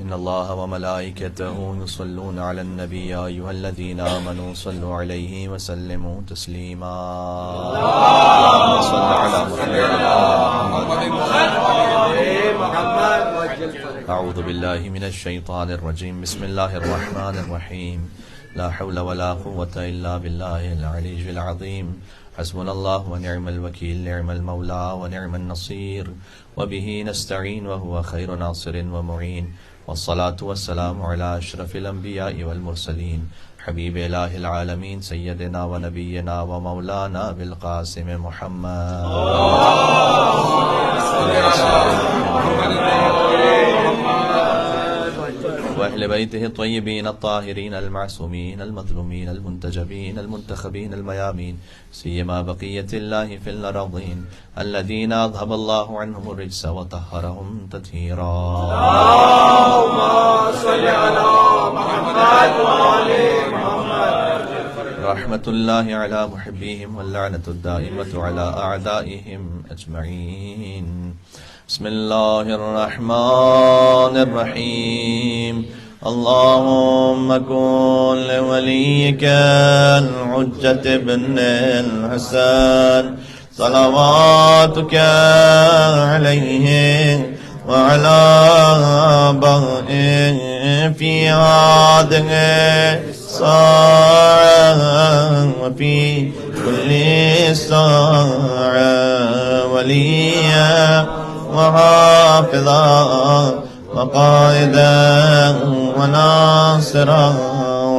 إن الله وملائكته يصلون على النبي يا أيها الذين آمنوا صلوا عليه وسلموا تسليما اللهم صل على محمد. أعوذ بالله من الشيطان الرجيم. بسم الله الرحمن الرحيم. لا حول ولا قوة إلا بالله العلي العظيم. حسبنا الله ونعم الوكيل. نعم المولى ونعم النصير. وبه نستعين وهو خير ناصر ومعين. والصلاة والسلام على أشرف الأنبياء والمرسلين حبيب إله العالمين سيدنا ونبينا ومولانا بالقاسم محمد وأهل بيته الطيبين الطاهرين المعصومين المظلومين المنتجبين المنتخبين الميامين سيما بقية الله في الأرضين الذين أذهب الله عنهم الرجس وطهرهم تطهيرا. اللهم صل على محمد وآل محمد. رحمة الله على محبيهم واللعنة الدائمة على أعدائهم أجمعين. بسم الله الرحمن الرحيم. اللهم كن لوليك الحجة بن الحسن صلواتك عليه وعلى آبائه في هذه الساعة وفي كل ساعة وليا وحافظا وقائدا وناصرا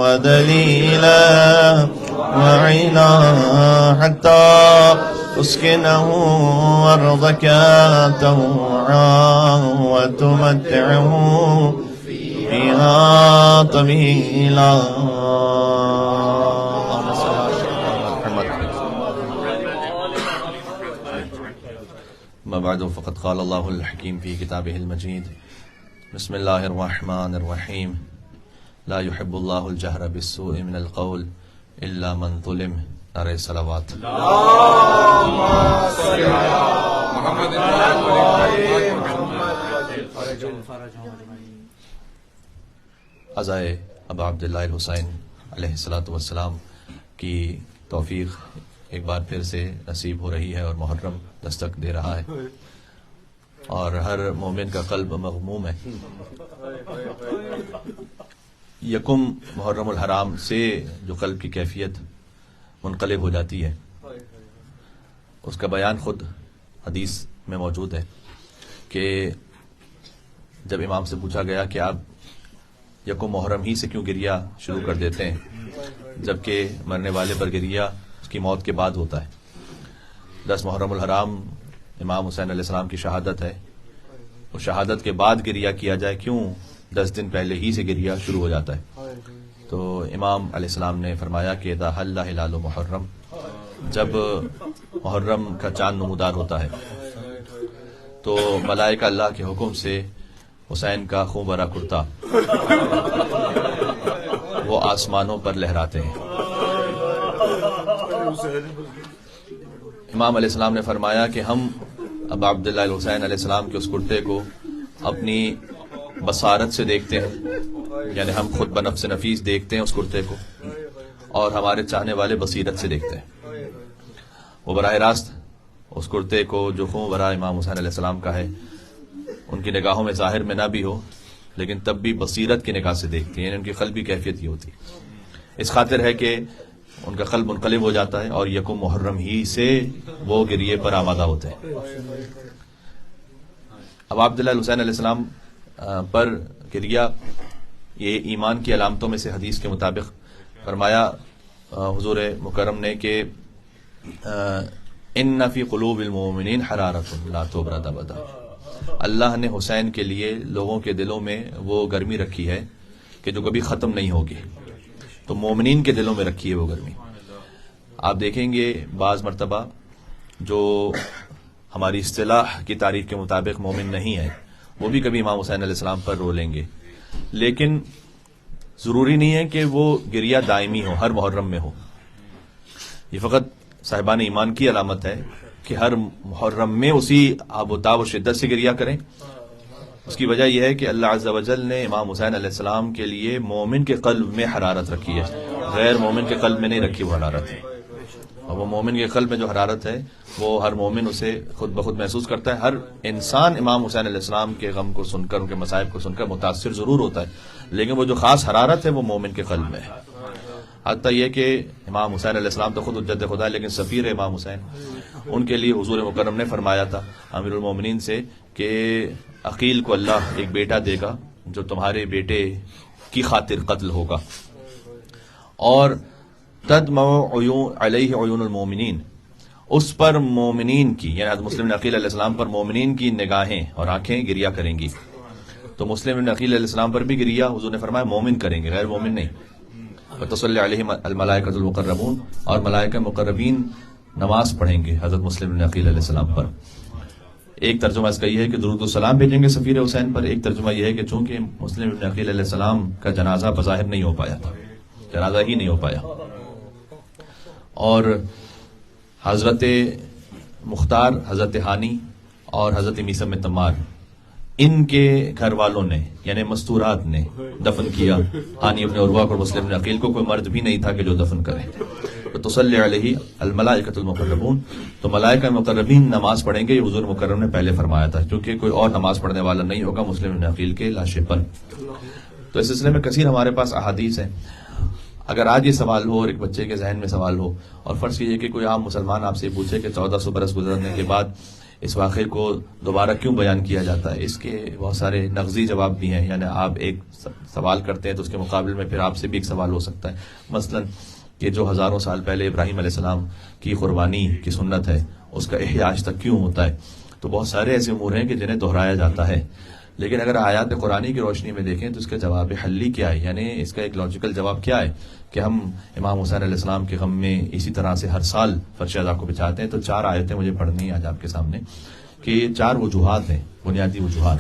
ودليلا وعينا حتى تسكنه أرضك طوعا وتمتعه فيها طويلا. ما بعد فقد قال الله الحكيم في كتابه المجيد. بسم الله الرحمن الرحيم. لا يحب الله الجهر بالسوء من القول إلا من ظلم. نعرہ صلوات. اللهم صل على محمد وآل محمد. عزائے ابا عبداللہ الحسین علیہ السلام کی توفیق ایک بار پھر سے نصیب ہو رہی ہے اور محرم دستک دے رہا ہے اور ہر مومن کا قلب مغموم ہے. یکم محرم الحرام سے جو قلب کی کیفیت منقلب ہو جاتی ہے اس کا بیان خود حدیث میں موجود ہے کہ جب امام سے پوچھا گیا کہ آپ یکم محرم ہی سے کیوں گریہ شروع کر دیتے ہیں جبکہ مرنے والے پر گریہ اس کی موت کے بعد ہوتا ہے. 10 محرم الحرام امام حسین علیہ السلام کی شہادت ہے. اس شہادت کے بعد گریہ کیا جائے کیوں 10 دن پہلے ہی سے گریہ شروع ہو جاتا ہے. تو امام علیہ السلام نے فرمایا کہ اذا حل ہلال محرم، جب محرم کا چاند نمودار ہوتا ہے تو ملائکہ اللہ کے حکم سے حسین کا خون بھرا کرتا وہ آسمانوں پر لہراتے ہیں. امام علیہ السلام نے فرمایا کہ ہم ابا عبداللہ الحسین علیہ السلام کے اس کرتے کو اپنی بصارت سے دیکھتے ہیں، یعنی ہم خود بنفس نفیس دیکھتے ہیں اس کرتے کو، اور ہمارے چاہنے والے بصیرت سے دیکھتے ہیں. وہ براہ راست اس کرتے کو جو خون برا امام حسین علیہ السلام کا ہے ان کی نگاہوں میں ظاہر میں نہ بھی ہو لیکن تب بھی بصیرت کی نگاہ سے دیکھتی ہیں، یعنی ان کی قلبی کیفیت یہ ہوتی ہے. اس خاطر ہے کہ ان کا قلب منقلب ہو جاتا ہے اور یکم محرم ہی سے وہ گریے پر آمادہ ہوتے ہیں. اب عبداللہ الحسین علیہ السلام پر گریہ یہ ایمان کی علامتوں میں سے حدیث کے مطابق فرمایا حضور مکرم نے کہ ان فی قلوب المؤمنین حرارۃ لا تبرد ابدا. اللہ نے حسین کے لیے لوگوں کے دلوں میں وہ گرمی رکھی ہے کہ جو کبھی ختم نہیں ہوگی. تو مومنین کے دلوں میں رکھی ہے وہ گرمی. آپ دیکھیں گے بعض مرتبہ جو ہماری اصطلاح کی تعریف کے مطابق مومن نہیں ہے وہ بھی کبھی امام حسین علیہ السلام پر رو لیں گے، لیکن ضروری نہیں ہے کہ وہ گریہ دائمی ہو، ہر محرم میں ہو. یہ فقط صاحبان ایمان کی علامت ہے کہ ہر محرم میں اسی آب و تاب و شدت سے گریہ کریں، اس کی وجہ یہ ہے کہ اللہ عز و جل نے امام حسین علیہ السلام کے لیے مومن کے قلب میں حرارت رکھی ہے، غیر مومن کے قلب میں نہیں رکھی وہ حرارت ہے. اور وہ مومن کے قلب میں جو حرارت ہے وہ ہر مومن اسے خود بخود محسوس کرتا ہے. ہر انسان امام حسین علیہ السلام کے غم کو سن کر، ان کے مصائب کو سن کر متاثر ضرور ہوتا ہے، لیکن وہ جو خاص حرارت ہے وہ مومن کے قلب میں ہے. حتیٰ یہ کہ امام حسین علیہ السلام تو خود حجت خدا ہے، لیکن سفیر امام حسین، ان کے لیے حضور مکرم نے فرمایا تھا امیر المومنین سے کہ عقیل کو اللہ ایک بیٹا دے گا جو تمہارے بیٹے کی خاطر قتل ہوگا، اور تدمع علیہ عیون المومنین، اس پر مومنین کی، یعنی حضرت مسلم بن عقیل علیہ السلام پر مومنین کی نگاہیں اور آنکھیں گریا کریں گی. تو مسلم بن عقیل علیہ السلام پر بھی گریا حضور نے فرمایا مومن کریں گے، غیر مومن نہیں. وتصلی علیہم الملائکۃ المقربون، اور ملائکہ مقربین نماز پڑھیں گے حضرت مسلم بن عقیل علیہ السلام پر. ایک ترجمہ اس کا یہ ہے کہ درود و سلام بھیجیں گے سفیر حسین پر. ایک ترجمہ یہ ہے کہ چونکہ مسلم بن عقیل علیہ السلام کا جنازہ بظاہر نہیں ہو پایا تھا، جنازہ ہی نہیں ہو پایا، اور حضرت مختار، حضرت ہانی اور حضرت میثم تمار، ان کے گھر والوں نے یعنی مستورات نے دفن کیا ہانی ابن عروہ اور مسلم بن عقیل کو. کوئی مرد بھی نہیں تھا کہ جو دفن کرے. تصلی علیہ الملائکۃ المقربون، تو ملائکہ مقربین نماز پڑھیں گے. یہ حضور مکرم نے پہلے فرمایا تھا، کیونکہ کوئی اور نماز پڑھنے والا نہیں ہوگا مسلم بن عقیل کے لاشے پر. تو اس سلسلے میں کثیر ہمارے پاس احادیث ہیں. اگر آج یہ سوال ہو اور ایک بچے کے ذہن میں سوال ہو، اور فرض کیجیے کہ کوئی عام مسلمان آپ سے پوچھے کہ 1400 برس گزرنے کے بعد اس واقعے کو دوبارہ کیوں بیان کیا جاتا ہے، اس کے بہت سارے نغزی جواب بھی ہیں. یعنی آپ ایک سوال کرتے ہیں تو اس کے مقابل میں پھر آپ سے بھی ایک سوال ہو سکتا ہے. مثلا کہ جو ہزاروں سال پہلے ابراہیم علیہ السلام کی قربانی کی سنت ہے، اس کا احیاء آج تک کیوں ہوتا ہے. تو بہت سارے ایسے امور ہیں کہ جنہیں دہرایا جاتا ہے. لیکن اگر آیات قرآنی کی روشنی میں دیکھیں تو اس کا جواب حلی کیا ہے، یعنی اس کا ایک لاجیکل جواب کیا ہے کہ ہم امام حسین علیہ السلام کے غم میں اسی طرح سے ہر سال فرش ادا کو بچاتے ہیں. تو 4 آیتیں مجھے پڑھنی ہیں آج آپ کے سامنے کہ یہ 4 وجوہات ہیں، بنیادی وجوہات.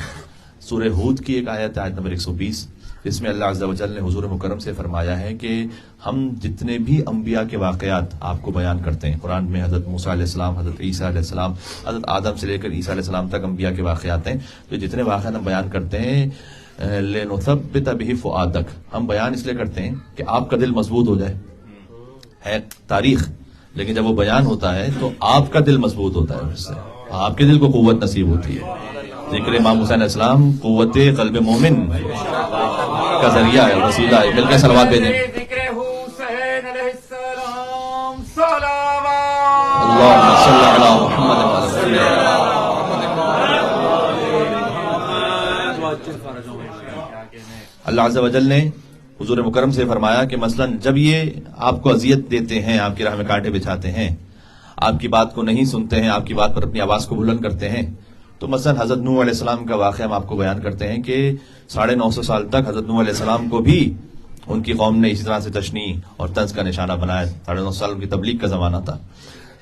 سورہ ہود کی ایک آیت ہے، آیت نمبر 120، جس میں اللہ عز و جل نے حضور مکرم سے فرمایا ہے کہ ہم جتنے بھی انبیاء کے واقعات آپ کو بیان کرتے ہیں قرآن میں، حضرت موسیٰ علیہ السلام، حضرت عیسیٰ علیہ السلام، حضرت آدم سے لے کر عیسیٰ علیہ السلام تک انبیاء کے واقعات ہیں، تو جتنے واقعات ہم بیان کرتے ہیں لِنُثَبِّتَ بِهِ فُؤَادَكَ، ہم بیان اس لیے کرتے ہیں کہ آپ کا دل مضبوط ہو جائے. ہے تاریخ، لیکن جب وہ بیان ہوتا ہے تو آپ کا دل مضبوط ہوتا ہے، اس سے آپ کے دل کو قوت نصیب ہوتی ہے. ذکر امام حسین علیہ السلام قوت قلب مومن کا ذریعہ ہے، وسیلہ ہے. مل کے صلوات بھیجیں. اللہم صلی علی محمد وعلی اللہ عز و جل نے حضور مکرم سے فرمایا کہ مثلا جب یہ آپ کو اذیت دیتے ہیں، آپ کی راہ میں کانٹے بچھاتے ہیں، آپ کی بات کو نہیں سنتے ہیں، آپ کی بات پر اپنی آواز کو بلند کرتے ہیں، تو مثلا حضرت نوح علیہ السلام کا واقعہ ہم آپ کو بیان کرتے ہیں کہ 950 سال تک حضرت نوح علیہ السلام کو بھی ان کی قوم نے اسی طرح سے تشنیع اور طنز کا نشانہ بنایا. 950 سال ان کی تبلیغ کا زمانہ تھا.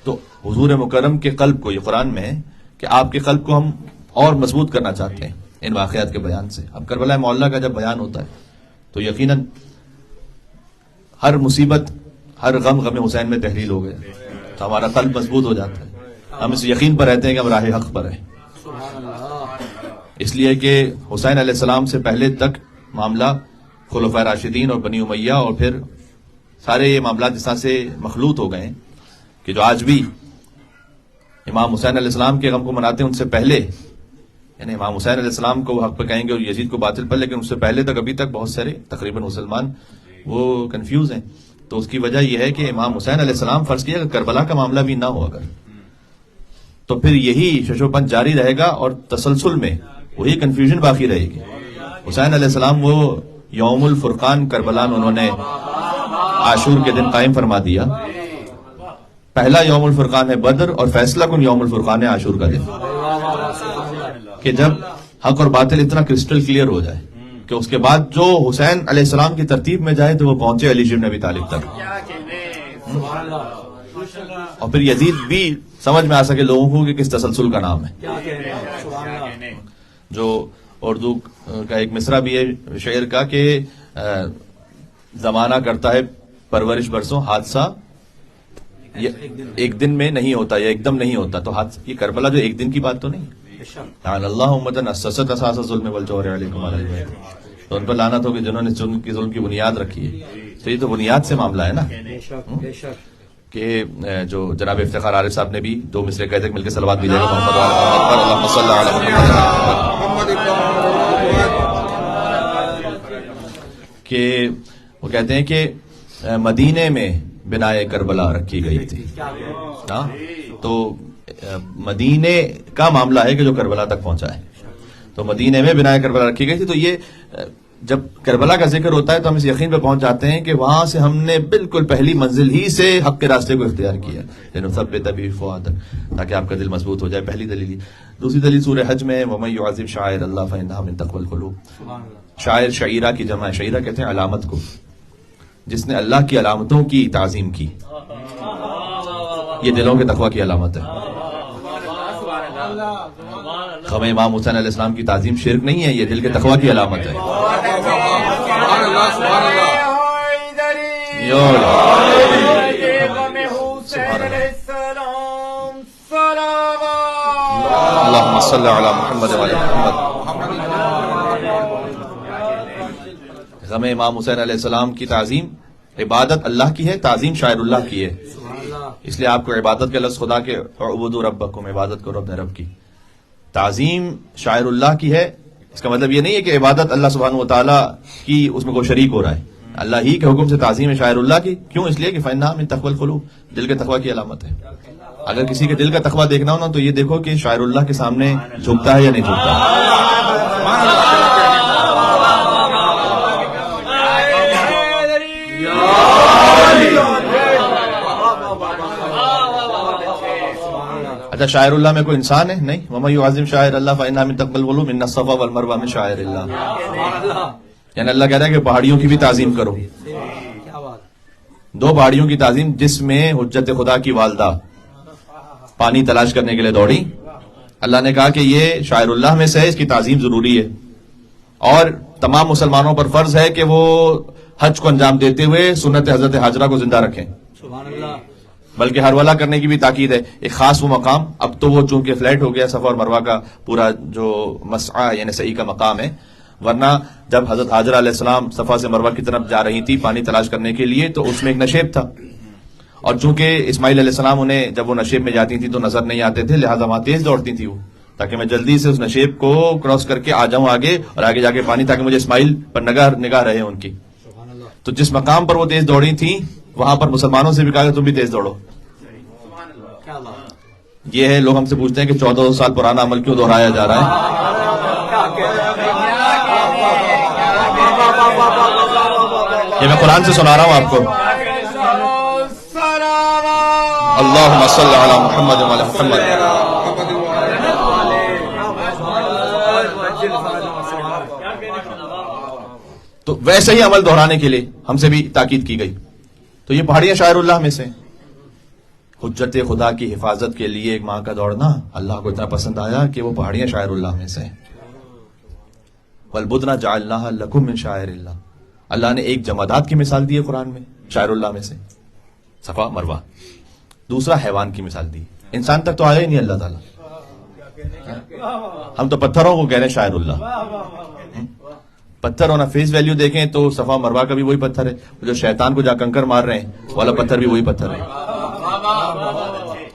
تو حضور مکرم کے قلب کو، یہ قرآن میں ہے کہ آپ کے قلب کو ہم اور مضبوط کرنا چاہتے ہیں ان واقعات کے بیان سے. اب کربلا معلیٰ کا جب بیان ہوتا ہے تو یقیناً ہر مصیبت، ہر غم حسین میں تحلیل ہو گیا، تو ہمارا قلب مضبوط ہو جاتا ہے. ہم اس یقین پر رہتے ہیں کہ ہم راہ حق پر ہیں، اس لیے کہ حسین علیہ السلام سے پہلے تک معاملہ خلفائے راشدین اور بنی امیہ اور پھر سارے یہ معاملات اس طرح سے مخلوط ہو گئے ہیں کہ جو آج بھی امام حسین علیہ السلام کے غم کو مناتے ہیں ان سے پہلے، یعنی امام حسین علیہ السلام کو حق پہ کہیں گے اور یزید کو باطل پر، لیکن اس سے پہلے تک ابھی تک بہت سارے تقریباً مسلمان وہ کنفیوز ہیں. تو اس کی وجہ یہ ہے کہ امام حسین علیہ السلام فرض کیا کہ کربلا کا معاملہ بھی نہ ہو اگر، تو پھر یہی ششوپن جاری رہے گا اور تسلسل میں وہی کنفیوژن باقی رہے گی. حسین علیہ السلام وہ یوم الفرقان کربلا میں انہوں نے عاشور کے دن قائم فرما دیا. پہلا یوم الفرقان ہے بدر اور فیصلہ کن یوم الفرقان ہے عاشور کا دن، کہ جب حق اور باطل اتنا کرسٹل کلیئر ہو جائے کہ اس کے بعد جو حسین علیہ السلام کی ترتیب میں جائے تو وہ پہنچے علی بن ابی طالب تک، اور پھر یزید بھی سمجھ میں آ سکے لوگوں کو کہ کس تسلسل کا نام ہے. جو اردو کا ایک مصرع بھی ہے شعر کا کہ زمانہ کرتا ہے پرورش برسوں، حادثہ ایک دن میں نہیں ہوتا یا ایک دم نہیں ہوتا. تو یہ کربلا جو ایک دن کی بات تو نہیں، لعن اللہ امۃ اسست اساس الظلم والجور علیکم علی البیت، تو ان پر لعنت ہوگی جنہوں نے ظلم کی بنیاد رکھی ہے. تو یہ تو بنیاد سے معاملہ ہے نا کہ جو جناب افتخار عارف صاحب نے بھی 2 مصرے کہتے ہیں، مل کے صلوات بھی دے گا محمد پر اللہم صلی علی محمد، کہ وہ کہتے ہیں کہ مدینے میں بنائے کربلا رکھی گئی تھی. ہاں تو مدینے کا معاملہ ہے کہ جو کربلا تک پہنچا ہے، تو مدینے میں بنائے کربلا رکھی گئی تھی. تو یہ جب کربلا کا ذکر ہوتا ہے تو ہم اس یقین پہ پہنچ جاتے ہیں کہ وہاں سے ہم نے بالکل پہلی منزل ہی سے حق کے راستے کو اختیار کیا، لنثبت به فؤادک، تاکہ آپ کا دل مضبوط ہو جائے. پہلی دلیل. دوسری دلیل سورہ حج میں ہے، وَمَن يُعَظِّمْ شَعَائِرَ اللَّهِ فَإِنَّهَا مِن تَقْوَى الْقُلُوبِ. شاعر شعیرہ کی جمع ہے، شعیرہ کہتے ہیں علامت کو، جس نے اللہ کی علامتوں کی تعظیم کی، یہ دلوں کے تقوی کی علامت ہے. خم امام حسین علیہ السلام کی تعظیم شرک نہیں ہے، یہ دل کے تقوی کی علامت ہے. اللہم صلی علی محمد وعلی محمد. غم امام حسین علیہ السلام کی تعظیم عبادت اللہ کی ہے، تعظیم شاعر اللہ کی ہے. اس لیے آپ کو عبادت کے لفظ خدا کے اعبدوا ربکم، عبادت کرو اپنے رب کی. تعظیم شاعر اللہ کی ہے، اس کا مطلب یہ نہیں ہے کہ عبادت اللہ سبحانہ و تعالیٰ کی اس میں کوئی شریک ہو رہا ہے. اللہ ہی کے حکم سے تعظیم ہے شاعر اللہ کی. کیوں؟ اس لیے کہ فإنها من تقوى القلوب، دل کے تقوی کی علامت ہے. اگر کسی کے دل کا تقوی دیکھنا ہو نا تو یہ دیکھو کہ شاعر اللہ کے سامنے جھکتا ہے یا نہیں جھکتا. اچھا شاعر اللہ میں کوئی انسان ہے؟ نہیں. وَمَن يُعَظِّمْ شَعَائِرَ اللَّهِ فَإِنَّهَا مِن تَقْوَى الْقُلُوبِ إِنَّ الصَّفَا وَالْمَرْوَةَ مِن شَعَائِرِ اللَّهِ. یعنی اللہ کہہ رہا ہے کہ پہاڑیوں کی بھی تعظیم کرو. 2 پہاڑیوں کی تعظیم جس میں حجت خدا کی والدہ پانی تلاش کرنے کے لیے دوڑی. اللہ نے کہا کہ یہ شاعر اللہ میں سے ہے، اس کی تعظیم ضروری ہے، اور تمام مسلمانوں پر فرض ہے کہ وہ حج کو انجام دیتے ہوئے سنت حضرت حاجرہ کو زندہ رکھیں. بلکہ ہرولہ کرنے کی بھی تاکید ہے. ایک خاص وہ مقام، اب تو وہ چونکہ فلیٹ ہو گیا، صفا اور مروہ کا پورا جو مسعی یعنی سعی کا مقام ہے، ورنہ جب حضرت حاجرہ علیہ السلام صفا سے مروہ کی طرف جا رہی تھی پانی تلاش کرنے کے لیے تو اس میں ایک نشیب تھا، اور چونکہ اسماعیل علیہ السلام انہیں جب وہ نشیب میں جاتی تھی تو نظر نہیں آتے تھے، لہٰذا وہاں تیز دوڑتی تھی وہ، تاکہ میں جلدی سے اس نشیب کو کراس کر کے آ جاؤں آگے، اور آگے جا کے پانی، تاکہ مجھے اسماعیل پر نگاہ رہے ان کی. تو جس مقام پر وہ تیز دوڑی تھی وہاں پر مسلمانوں سے بھی کہا کہ تم بھی تیز دوڑو. یہ ہے، لوگ ہم سے پوچھتے ہیں کہ 1400 سال پرانا عمل کیوں دہرایا جا رہا ہے. یہ میں قرآن سے سنا رہا ہوں آپ کو. اللہم صلی علی محمد وعلی محمد. تو ویسے ہی عمل دہرانے کے لیے ہم سے بھی تاکید کی گئی. تو یہ پہاڑیاں شاعر اللہ میں سے. حجت خدا کی حفاظت کے لیے ایک ماہ کا دوڑنا اللہ کو اتنا پسند آیا کہ وہ پہاڑیاں شاعر اللہ میں سے. وَالْبُدْنَ جَعَلْنَاهَا لَكُم مِّن شَعَائِرِ اللَّهِ. اللہ نے ایک جمادات کی مثال دی ہے قرآن میں شاعر اللہ میں سے، صفا مروہ. دوسرا حیوان کی مثال دی. انسان تک تو آیا ہی نہیں اللہ تعالیٰ. ہم تو پتھروں کو کہہ رہے ہیں شاعر اللہ. پتھر ہونا فیس ویلیو دیکھیں تو صفا مروہ کا بھی وہی پتھر ہے، جو شیطان کو جا کنکر مار رہے ہیں والا پتھر بھی وہی پتھر ہے.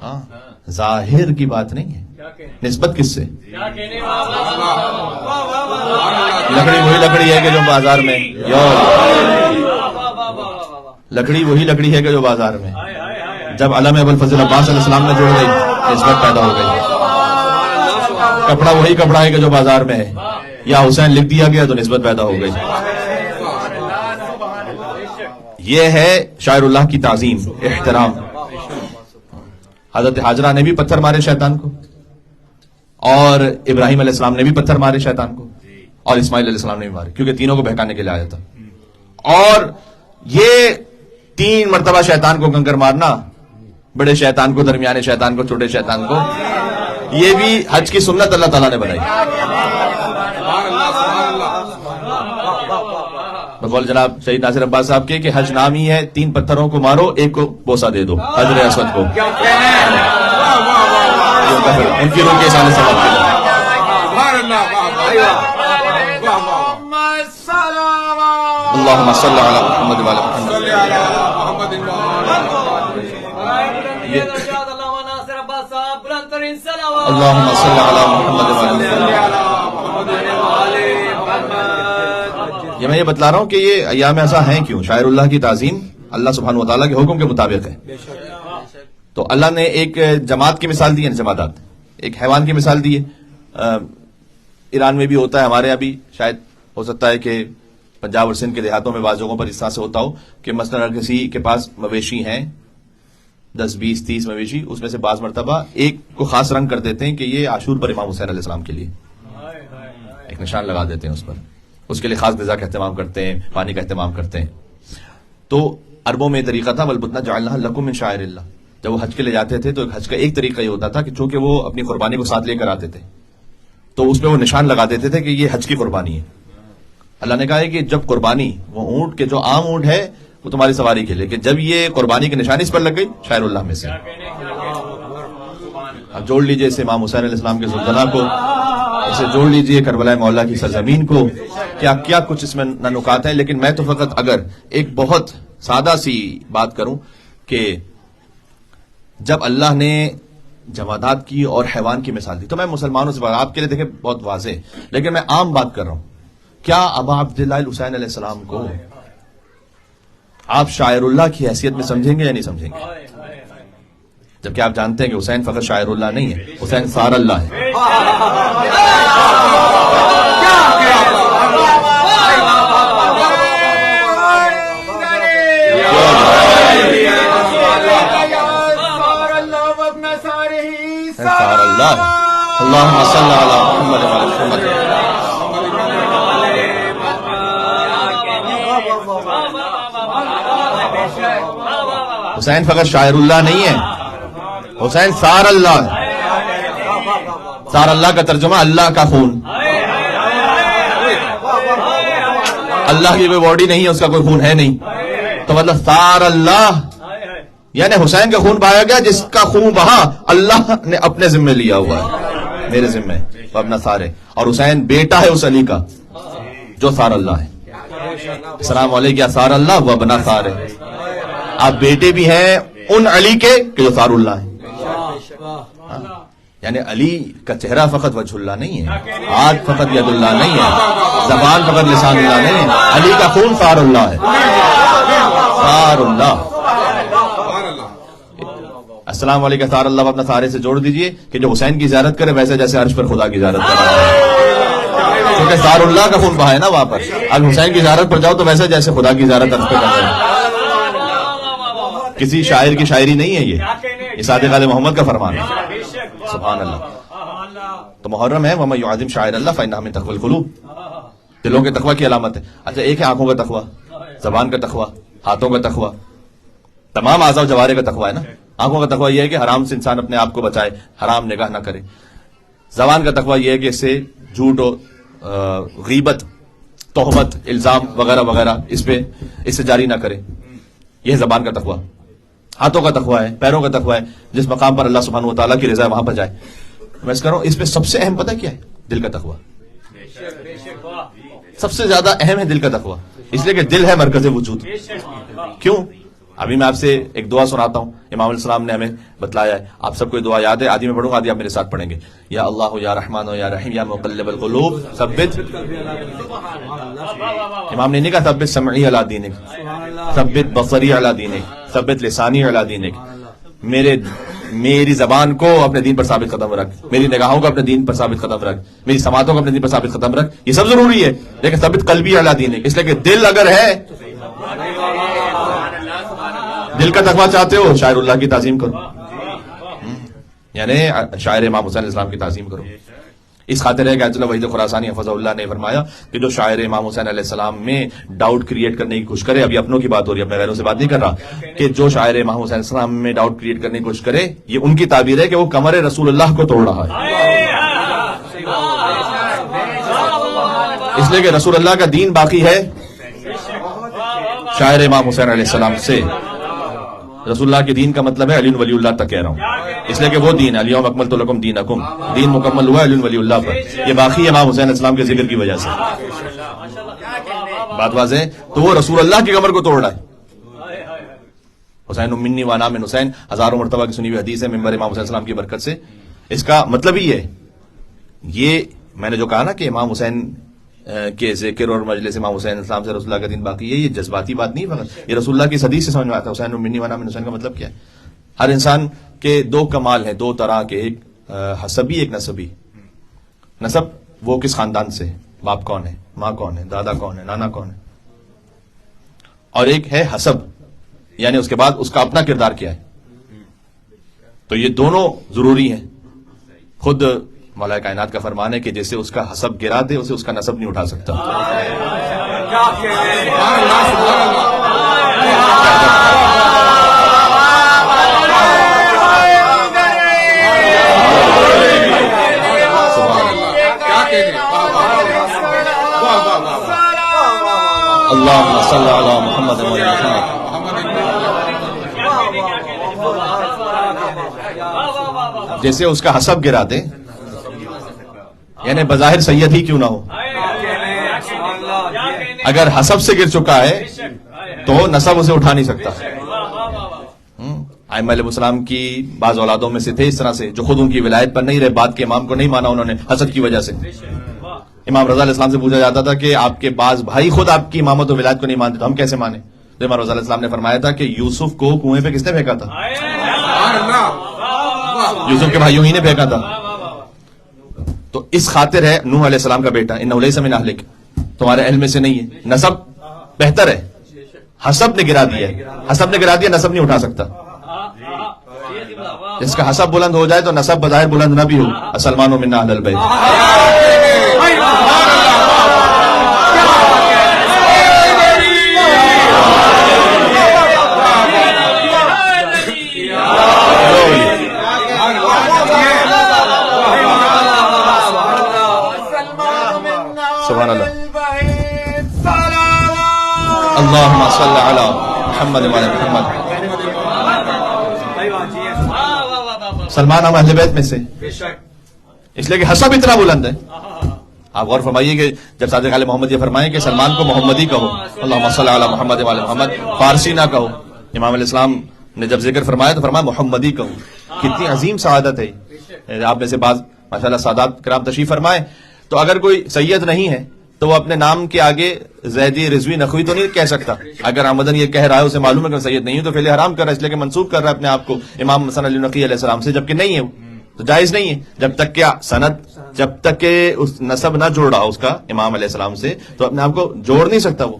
ہاں ظاہر کی بات نہیں ہے. نسبت کس سے؟ لکڑی وہی لکڑی ہے کہ جو بازار میں، لکڑی وہی لکڑی ہے کہ جو بازار میں. جب علم ابوالفضل عباس علیہ السلام نے جوڑ گئی نسبت پیدا ہو گئی. کپڑا وہی کپڑا ہے کہ جو بازار میں ہے، یا حسین لکھ دیا گیا تو نسبت پیدا ہو گئی. یہ ہے شاعر اللہ کی تعظیم، احترام. حضرت حاجرہ نے بھی پتھر مارے شیطان کو، اور ابراہیم علیہ السلام نے بھی پتھر مارے شیطان کو، اور اسماعیل علیہ السلام نے بھی مارے، کیونکہ تینوں کو بہکانے کے لیے آیا تھا. اور یہ 3 مرتبہ شیطان کو کنکر مارنا، بڑے شیطان کو، درمیانے شیطان کو، چھوٹے شیطان کو، یہ بھی حج کی سنت اللہ تعالیٰ نے بنائی. بقول جناب شہید ناصر عباس صاحب کے کہ حج نام ہی ہے 3 پتھروں کو مارو، ایک کو بوسہ دے دو، حجر اسود کو، ان کی روح کے سامنے ثواب کے لیے. اللهم صل علی محمد وعلی محمد. اللهم صل علی محمد وعلی محمد. یہ میں یہ بتلا رہا ہوں کہ یہ ایام ایسا ہیں کیوں. شاعر اللہ کی تعظیم اللہ سبحانہ وتعالیٰ کے حکم کے مطابق ہے. تو اللہ نے ایک جماعت کی مثال دی ہے، جماعت ایک حیوان کی مثال دی ہے. ایران میں بھی ہوتا ہے، ہمارے یہاں بھی شاید ہو سکتا ہے کہ پنجاب اور سندھ کے دیہاتوں میں بعض جگہوں پر اس طرح سے ہوتا ہو کہ مثلا اگر کسی کے پاس مویشی ہیں 10 20 30 مویشی، اس میں سے بعض مرتبہ ایک کو خاص رنگ کر دیتے ہیں کہ یہ عاشور پر امام حسین علیہ السلام کے لیے ایک نشان لگا دیتے ہیں، اس پر اس کے لیے خاص غذا کا اہتمام کرتے ہیں، پانی کا اہتمام کرتے ہیں. تو عربوں میں طریقہ تھا والبدنہ جعلناها لکم من شعائر اللہ. جب وہ حج کے لیے جاتے تھے تو حج کا ایک طریقہ یہ ہوتا تھا کہ چونکہ وہ اپنی قربانی کو ساتھ لے کر آتے تھے تو اس پہ وہ نشان لگا دیتے تھے کہ یہ حج کی قربانی ہے. اللہ نے کہا ہے کہ جب قربانی وہ اونٹ کے جو عام اونٹ ہے وہ تمہاری سواری کے لیے، کہ جب یہ قربانی کی نشانی اس پر لگ گئی شاعر اللہ میں سے. اب جوڑ لیجئے اسے امام حسین علیہ السلام کے زلزلہ کو، اسے جوڑ لیجئے کربلا مولا کی سرزمین کو. کیا کیا کچھ اس میں نہ نکات ہیں. لیکن میں تو فقط اگر ایک بہت سادہ سی بات کروں کہ جب اللہ نے جمادات کی اور حیوان کی مثال دی تو میں مسلمانوں سے آپ کے لیے دیکھیں بہت واضح، لیکن میں عام بات کر رہا ہوں. کیا ابا عبداللہ الحسین علیہ السلام کو آپ شاعر اللہ کی حیثیت میں سمجھیں گے یا نہیں سمجھیں گے؟ جبکہ آپ جانتے ہیں کہ حسین فقط شاعر اللہ نہیں ہے، حسین سار اللہ ہے. سار اللہ ہے. اللہم صل علی محمد وعلی محمد. حسین فقط شاعر اللہ نہیں ہے، حسین سار اللہ ہے. سار اللہ کا ترجمہ اللہ کا خون. اللہ کی کوئی باڈی نہیں ہے، اس کا کوئی خون ہے نہیں، تو مطلب سار اللہ یعنی حسین کا خون بہایا گیا، جس کا خون بہا اللہ نے اپنے ذمہ لیا ہوا ہے، میرے ذمہ وہ اپنا سارے. اور حسین بیٹا ہے اس علی کا جو سار اللہ ہے. السلام علیکم یا سار اللہ وہ بنا سار ہے. آپ بیٹے بھی ہیں ان علی کے کہ جو سار اللہ ہے. یعنی علی کا چہرہ فقط وجہ اللہ نہیں ہے، ہاتھ فقط ید اللہ نہیں ہے، زبان فقط لسان اللہ نہیں ہے، علی کا خون سار اللہ ہے. سار اللہ. السلام علیکم سار اللہ اپنا سارے سے جوڑ دیجئے کہ جو حسین کی زیارت کرے ویسے جیسے عرش پر خدا کی زیارت کرے، کیونکہ سار اللہ کا خون بہا ہے نا وہاں پر. اب حسین کی زیارت پر جاؤ تو ویسے جیسے خدا کی زیارت عرش پہ کر رہے ہیں. کسی شاعر کی شاعری نہیں ہے، یہ صادق علیہ محمد کا فرمان ہے. سبحان اللہ. تو محرم ہے وَمَن يُعَظِّمْ شَعَائِرَ اللَّهِ فَإِنَّهَا مِن تَقْوَى الْقُلُوبِ. دلوں کے تقوی کی علامت ہے. اچھا ایک ہے آنکھوں کا تقوی، زبان کا تقوی، ہاتھوں کا تقوی، تمام اعضاء و جوارح کا تقوی ہے نا. آنکھوں کا تقوی یہ ہے کہ حرام سے انسان اپنے آپ کو بچائے، حرام نگاہ نہ کرے. زبان کا تقوی یہ ہے کہ اس سے جھوٹ و غیبت، تہمت، الزام وغیرہ وغیرہ اس سے جاری نہ کرے. یہ زبان کا تقوی. ہاتھوں کا تقوی ہے، پیروں کا تقوی ہے، جس مقام پر اللہ سبحانہ وتعالیٰ کی رضا ہے وہاں پر جائے. میں اس کر رہا ہوں اس پہ سب سے اہم پتہ کیا ہے؟ دل کا تقوی. سب سے زیادہ اہم ہے دل کا تقوی، اس لیے کہ دل ہے مرکز وجود. کیوں؟ ابھی میں آپ سے ایک دعا سناتا ہوں، امام علیہ السلام نے ہمیں بتلایا ہے. آپ سب کو یہ دعا یاد ہے، آدھی میں پڑھوں گا، آدھی آپ میرے ساتھ پڑھیں گے. یا اللہ یا رحمان یا رحیم یا مقلب القلوب ثبت. امام نے نہیں کہا ثبت سمعی علی دینک، ثبت بصری علی دینک، ثبت لسانی علی دینک. میری زبان کو اپنے دین پر ثابت قدم رکھ، میری نگاہوں کو اپنے دین پر ثابت قدم رکھ، میری سماعتوں کو اپنے دین پر ثابت قدم رکھ. یہ سب ضروری ہے، لیکن ثبت قلبی علی دینک، اس لیے کہ دل اگر ہے، دل کا تقوی چاہتے ہو شاعر اللہ کی تعظیم کرو، یعنی شاعر امام حسین علیہ السلام کی تعظیم کرو. اس خاطر ہے کہ آیت اللہ وحید خراسانی حفظہ اللہ نے فرمایا کہ جو شاعر امام حسین علیہ السلام میں ڈاؤٹ کریٹ کرنے کی کوشش کرے، ابھی اپنوں کی بات ہو رہی ہے، میں غیروں سے بات نہیں کر رہا، کہ جو شاعر امام حسین علیہ السلام میں ڈاؤٹ کریٹ کرنے کی کوشش کرے، یہ ان کی تعبیر ہے کہ وہ کمر رسول اللہ کو توڑ رہا ہے. اس لیے کہ رسول اللہ کا دین باقی ہے شاعر امام حسین علیہ السلام سے. رسول اللہ کے دین کا مطلب ہے علی ولی اللہ تک کہہ رہا ہوں، اس لیے کہ وہ دین الیوم اکملت لکم دینکم، دین مکمل ہوا علی ولی اللہ پر، یہ باقی امام حسین السلام کے ذکر کی وجہ سے، بات واضح ہے۔ تو وہ رسول اللہ کی کمر کو توڑ رہا ہے۔ حسین منی وانا من حسین، ہزاروں مرتبہ کی سنی ہوئی حدیث ہے ممبر امام حسین السلام کی برکت سے۔ اس کا مطلب ہی ہے، یہ میں نے جو کہا نا کہ امام حسین کے ذکر اور مجلس امام حسین السلام سے رسول اللہ کا دین باقی ہے، یہ جذباتی بات نہیں فقط، یہ رسول اللہ کی حدیث سے سمجھ میں آتا ہے۔ حسین منی وانا من حسین کا مطلب کیا ہے؟ ہر انسان کے دو کمال ہیں، دو طرح کے، ایک حسبی ایک نسبی۔ نسب وہ کس خاندان سے، باپ کون ہے، ماں کون ہے، دادا کون ہے، نانا کون ہے، اور ایک ہے حسب، یعنی اس کے بعد اس کا اپنا کردار کیا ہے۔ تو یہ دونوں ضروری ہیں۔ خود مولا کائنات کا فرمان ہے کہ جیسے اس کا حسب گرا دے اسے اس کا نسب نہیں اٹھا سکتا۔ اللہم صلی علی محمد و علی محمد۔ جیسے اس کا حسب گرا دے، یعنی بظاہر سید ہی کیوں نہ ہو، اگر حسب سے گر چکا ہے تو نسب اسے اٹھا نہیں سکتا۔ ائمہ علیہ السلام کی بعض اولادوں میں سے تھے اس طرح سے جو خود ان کی ولایت پر نہیں رہے، بعد کے امام کو نہیں مانا انہوں نے حسد کی وجہ سے۔ امام رضا علیہ السلام سے پوچھا جاتا تھا کہ آپ کے بعض بھائی خود آپ کی امامت و ولایت کو نہیں مانتے تو ہم کیسے مانیں؟ تو امام رضا علیہ السلام نے فرمایا تھا کہ یوسف کو کنویں پہ کس نے پھینکا تھا؟ یوسف کے بھائیوں ہی نے پھینکا تھا۔ تو اس خاطر ہے نوح علیہ السلام کا بیٹا انہ لیس من اہلک، تمہارے اہل میں سے نہیں ہے، نسب بہتر ہے، حسب نے گرا دیا ہے، حسب نے گرا دیا، نسب نہیں اٹھا سکتا۔ جس کا حسب بلند ہو جائے تو نسب بظاہر بلند نہ بھی ہو۔ سلمان و منا اہل البیت۔ سبحان اللہ۔ اللہم صلی علی محمد و علی محمد۔ سلمان ہم اہل بیت میں سے، اس لیے کہ حسب اتنا بلند ہے۔ آپ غور فرمائیے کہ جب صادق علیہ محمد یہ فرمائیں کہ سلمان کو محمدی کہو، اللہم صلی علی محمد و علی محمد، فارسی نہ کہو۔ امام علیہ السلام نے جب ذکر فرمایا تو فرمایا محمدی کہو۔ کتنی عظیم سعادت ہے۔ آپ میں سے بعض ماشاءاللہ سادات کرام تشریف فرمائے، تو اگر کوئی سید نہیں ہے تو وہ اپنے نام کے آگے زیدی رضوی نخوی تو نہیں کہہ سکتا۔ اگر آمدن یہ کہہ رہا ہے اسے معلوم ہے کہ سید نہیں ہے تو فعل حرام کر رہا ہے، اس لیے کہ منسوب کر رہا ہے اپنے آپ کو امام حسن علی نقی علیہ السلام سے، جبکہ نہیں ہے وہ، تو جائز نہیں ہے۔ جب تک کہ سند، جب تک کہ اس نسب نہ جوڑ رہا اس کا امام علیہ السلام سے تو اپنے آپ کو جوڑ نہیں سکتا وہ۔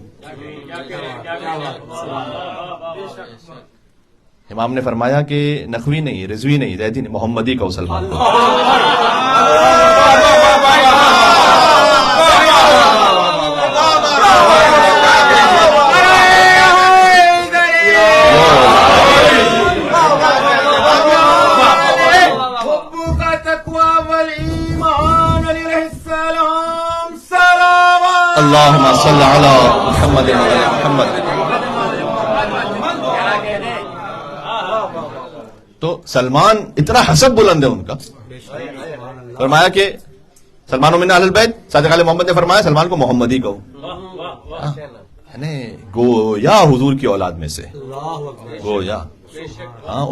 امام نے فرمایا کہ نخوی نہیں، رضوی نہیں، زیدی نہیں، محمدی کا سلمان کو۔ اللہم صلی علی محمد و علی محمد۔ تو سلمان اتنا حسب بلند ہے ان کا، فرمایا کہ سلمان من اہل البیت۔ صادق علیہ محمد نے فرمایا سلمان کو محمدی کہو، یعنی گویا حضور کی اولاد میں سے، گویا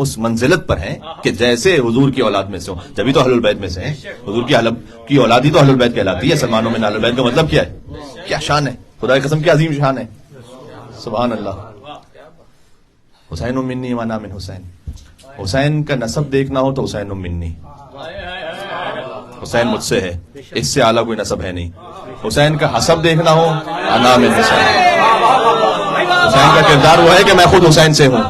اس منزلت پر ہیں کہ جیسے حضور کی اولاد میں سے ہوں، جبھی تو اہل البیت میں سے ہیں۔ حضور کی اولادی تو اہل البیت کہلاتی ہے۔ سلمان من اہل البیت کا مطلب کیا ہے؟ کیا شان ہے، خدا کی قسم کی عظیم شان ہے، سبحان اللہ۔ حسین منی وانا من حسین، حسین کا نسب دیکھنا ہو تو حسین منی، حسین مجھ سے ہے، اس سے اعلیٰ کوئی نسب ہے نہیں۔ حسین کا حسب دیکھنا ہو انا من حسین، حسین کا کردار وہ ہے کہ میں خود حسین سے ہوں۔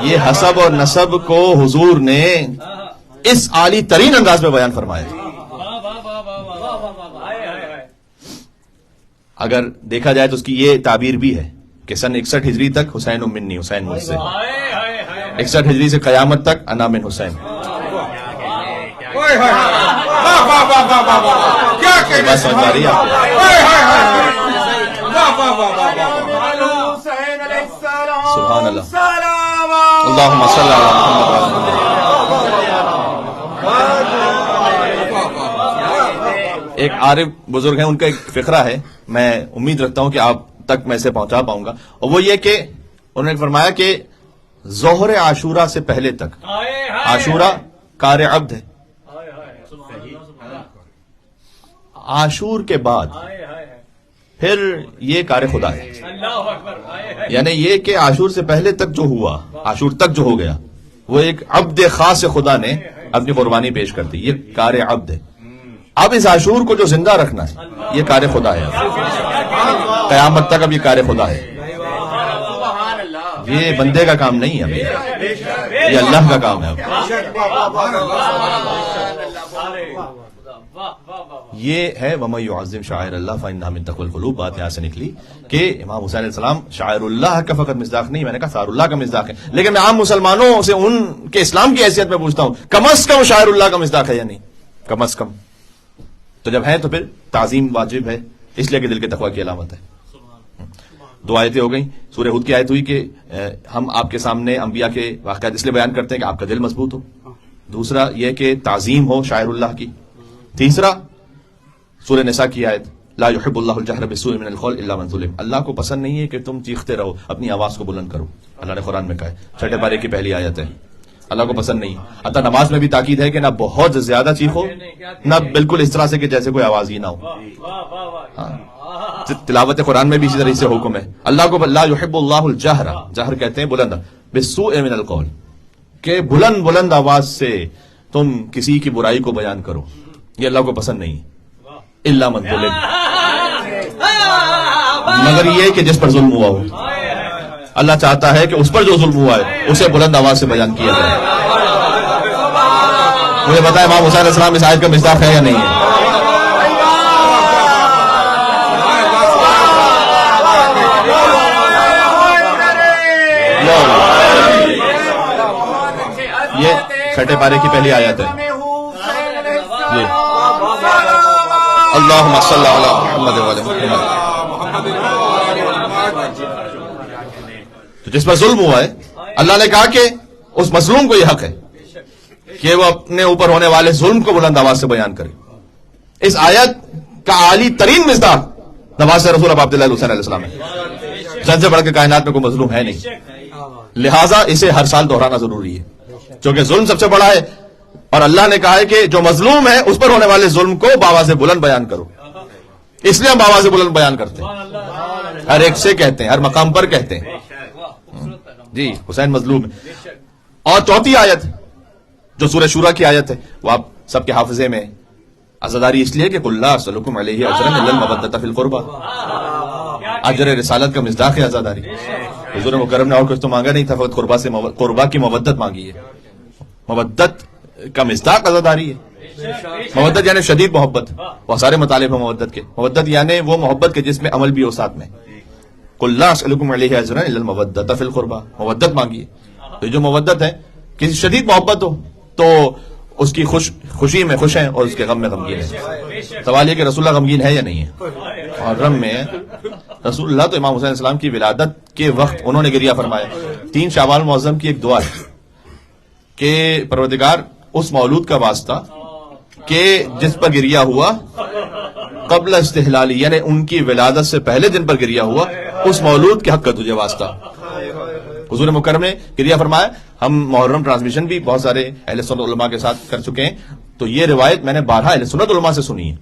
یہ حسب اور نسب کو حضور نے اس عالی ترین انداز میں بیان فرمایا۔ اگر دیکھا جائے تو اس کی یہ تعبیر بھی ہے کہ سن 61 ہجری تک حسین منی، حسین مجھ سے، 61 ہجری سے قیامت تک انا من حسین۔ بات سمجھ پا رہی ہے آپ کو؟ سبحان اللہ. اللہم صلی علی محمد. ایک عارف بزرگ ہیں، ان کا ایک فقرہ ہے، میں امید رکھتا ہوں کہ آپ تک میں اسے پہنچا پاؤں گا، اور وہ یہ کہ انہوں نے فرمایا کہ ظہر عاشورہ سے پہلے تک عاشورہ کار عبد ہے، عاشور کے بعد پھر یہ کار خدا ہے. یعنی یہ کہ عاشور سے پہلے تک جو ہوا، عاشور تک جو ہو گیا، وہ ایک عبد خاص خدا نے اپنی قربانی پیش کر دی، یہ کار عبد ہے. اب اس عاشور کو جو زندہ رکھنا ہے یہ کار خدا ہے، قیامت تک اب یہ کار خدا ہے. یہ بندے کا کام نہیں ہے، یہ اللہ کا کام ہے. یہ ہے وَمَن يُعَظِّمْ شَعَائِرَ اللَّهِ فَإِنَّهَا مِن تَقْوَى الْقُلُوبِ. بات یہاں سے نکلی کہ امام حسین علیہ السلام شاعر اللہ کا فقط مصداق نہیں، میں نے کہا ثار اللہ کا مصداق ہے، لیکن میں عام مسلمانوں سے ان کے اسلام کی حیثیت میں پوچھتا ہوں کم از کم شاعر اللہ کا مصداق ہے یا نہیں؟ کم از کم. تو جب ہے تو پھر تعظیم واجب ہے، اس لیے کہ دل کے تقوی کی علامت ہے. دو آیتیں ہو گئیں. سورہ ہود کی آیت ہوئی کہ ہم آپ کے سامنے انبیاء کے واقعات اس لیے بیان کرتے ہیں کہ آپ کا دل مضبوط ہو. دوسرا یہ کہ تعظیم ہو شاعر اللہ کی. تیسرا سورہ نساء کی آیت لا يحب اللہ الجہر بالسوء من القول الا من ظلم. اللہ کو پسند نہیں ہے کہ تم چیختے رہو، اپنی آواز کو بلند کرو. اللہ نے قرآن میں کہا ہے، چھٹے پارے کی پہلی آیت ہے. اللہ کو پسند نہیں. حتیٰ نماز میں بھی تاکید ہے کہ نہ بہت زیادہ چیخو، نہ بالکل اس طرح سے کہ جیسے کوئی آواز ہی نہ ہو. تلاوت قرآن میں بھی اسی طرح سے حکم ہے. اللہ کو لا يحب اللہ الجہر، جہر کہتے ہیں بلند، بالسوء من القول، کہ بلند بلند آواز سے تم کسی کی برائی کو بیان کرو، یہ اللہ کو پسند نہیں. الا من ظلم، مگر یہ کہ جس پر ظلم ہوا ہو. اللہ چاہتا ہے کہ اس پر جو ظلم ہوا ہے اسے بلند آواز سے بیان کیا جائے. مجھے بتائیں امام حسین علیہ السلام اس آیت کا مصداق ہے یا نہیں ہے؟ یہ چھٹے پارے کی پہلی آیت ہے. اللہم صلی علی محمد وعلی محمد. تو جس پر ظلم ہوا ہے اللہ نے کہا کہ اس مظلوم کو یہ حق ہے کہ وہ اپنے اوپر ہونے والے ظلم کو بلند آواز سے بیان کرے. اس آیت کا عالی ترین مصداق نواز رسول اب عبداللہ حسین علیہ السلام ہے. جن سے بڑھ کے کائنات میں کوئی مظلوم ہے نہیں، لہٰذا اسے ہر سال دہرانا ضروری ہے، کیونکہ ظلم سب سے بڑا ہے. اور اللہ نے کہا ہے کہ جو مظلوم ہے اس پر ہونے والے ظلم کو بآواز بلند بیان کرو. اس لیے ہم بآواز بلند بیان کرتے ہیں، ہر ایک سے کہتے ہیں، ہر مقام پر کہتے ہیں جی حسین مظلوم ہے. اور چوتھی آیت جو سورہ شورا کی آیت ہے وہ آپ سب کے حافظے میں، عزاداری اس لیے کہ قل لا اسألکم علیہ اجرا الا المودۃ فی القربى، اجر رسالت کا مصداق ہے عزاداری. حضور مکرم نے اور کچھ تو مانگا نہیں تھا، فقط قربا کی مودت مانگی ہے. مودت کا مصداق عزاداری ہے. مودت یعنی شدید محبت، وہ سارے مطالب ہیں مودت کے. مودت یعنی وہ محبت کے جس میں عمل بھی ہو ساتھ میں. قل لا اسألکم علیہ اجرا الا المودۃ فی القربى، مودت مانگی ہے. تو جو مودت ہے کسی شدید محبت ہو تو اس کی خوشی میں خوش ہیں اور اس کے غم میں غمگین ہیں. سوال یہ کہ رسول اللہ غمگین ہے یا نہیں ہے؟ محرم میں رسول اللہ تو امام حسین علیہ السلام کی ولادت کے وقت انہوں نے گریہ فرمایا. 3 شعبان معظم کی ایک دعا ہے کہ پروردگار اس مولود کا واسطہ کہ جس پر گریہ ہوا قبل استحلالی، یعنی ان کی ولادت سے پہلے دن پر گریہ ہوا، اس مولود کے حق کا تجھے واسطہ. حضور مکرم نے گریہ فرمایا. ہم محرم ٹرانسمیشن بھی بہت سارے اہل سنت علماء کے ساتھ کر چکے ہیں، تو یہ روایت میں نے 12 اہل سنت علماء سے سنی ہے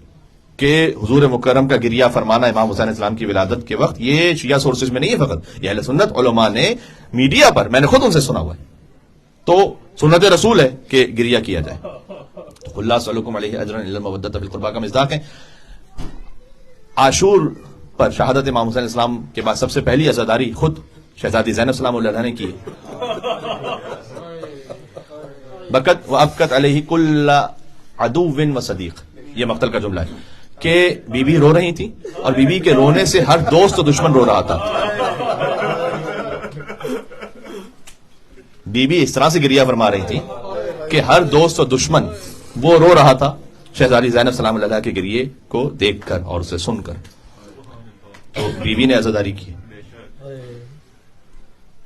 کہ حضور مکرم کا گریہ فرمانا امام حسین علیہ السلام کی ولادت کے وقت، یہ شیعہ سورسز میں نہیں ہے فقط، یہ اہل سنت علماء نے میڈیا پر، میں نے خود ان سے سنا ہوا ہے. تو سنت رسول ہے کہ گریہ کیا جائے. اللہ صلی اللہ علیہ اجرا الا المودۃ فی القربى کا مصداق ہے. عاشور پر شہادت امام حسین علیہ السلام کے بعد سب سے پہلی عزاداری خود شہزادی زینب سلام اللہ علیہ نے کی. بکت و ابکت علیہ کل عدو و صدیق، یہ مقتل کا جملہ ہے کہ بی بی رو رہی تھی اور بی بی کے رونے سے ہر دوست و دشمن رو رہا تھا. بی بی اس طرح سے گریہ فرما رہی تھی کہ ہر دوست و دشمن وہ رو رہا تھا شہزادی زینب سلام اللہ کے گریے کو دیکھ کر اور اسے سن کر. تو بی بی نے عزاداری کی.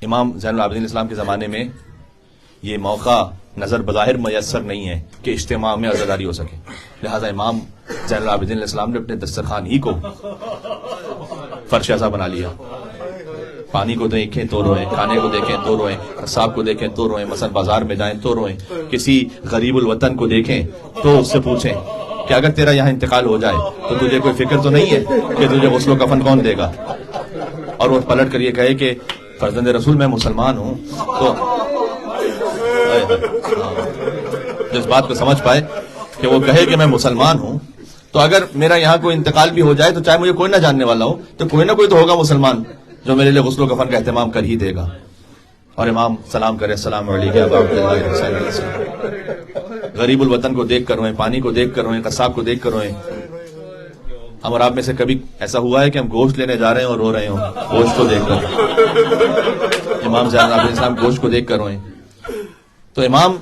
امام زین العابدین اسلام کے زمانے میں یہ موقع نظر بظاہر میسر نہیں ہے کہ اجتماع میں عزاداری ہو سکے، لہذا امام زین العابدین الاسلام نے اپنے دسترخوان ہی کو فرش ایسا بنا لیا. پانی کو دیکھیں تو روئیں، کھانے کو دیکھیں تو روئیں، قصاب کو دیکھیں تو روئیں، مثلا بازار میں جائیں تو روئیں، کسی غریب الوطن کو دیکھیں تو اس سے پوچھیں کہ اگر تیرا یہاں انتقال ہو جائے تو تجھے کوئی فکر تو نہیں ہے کہ تجھے غسل و کفن کون دے گا. اور وہ پلٹ کر یہ کہے کہ فرزند رسول میں مسلمان ہوں، تو جس بات کو سمجھ پائے کہ وہ کہے کہ میں مسلمان ہوں، تو اگر میرا یہاں کوئی انتقال بھی ہو جائے تو چاہے مجھے کوئی نہ جاننے والا ہو تو کوئی نہ کوئی تو ہوگا مسلمان جو میرے لیے غسل و کفن کا اہتمام کر ہی دے گا. اور امام سلام کرے، السلام علیکم. غریب الوطن کو دیکھ کر روئیں، پانی کو دیکھ کر روئیں، قصاب کو دیکھ کر روئیں. ہم اور آپ میں سے کبھی ایسا ہوا ہے کہ ہم گوشت لینے جا رہے ہیں اور رو رہے ہوں گوشت کو دیکھ کر؟ امام زین العابدین الاسلام گوشت کو دیکھ کر روئیں. تو امام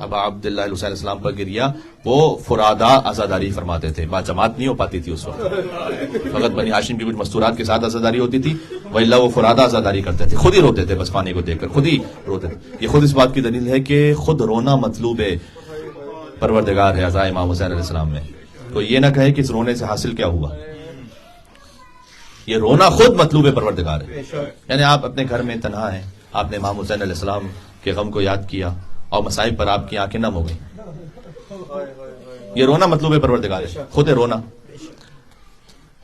ابا عبداللہ علیہ السلام پر گریا وہ فرادہ عزاداری فرماتے تھے، با جماعت نہیں ہو پاتی تھی اس وقت، فقط بنی ہاشم کی کچھ مستورات کے ساتھ عزاداری ہوتی تھی، وإلا وہ فرادہ عزاداری کرتے تھے، خود ہی روتے تھے، بس پانی کو دیکھ کر خود ہی روتے تھے. یہ خود اس بات کی دلیل ہے کہ خود رونا مطلوب ہے پروردگار ہے عزا امام حسین علیہ السلام میں. تو یہ نہ کہے کہ اس رونے سے حاصل کیا ہوا، یہ رونا خود مطلوب پروردگار ہے. یعنی آپ اپنے گھر میں تنہا ہیں، آپ نے امام حسین علیہ السلام کے غم کو یاد کیا اور مصائب پر آپ کی آنکھیں نم ہو گئی، یہ رونا مطلوب پروردگار ہے، خود ہے رونا.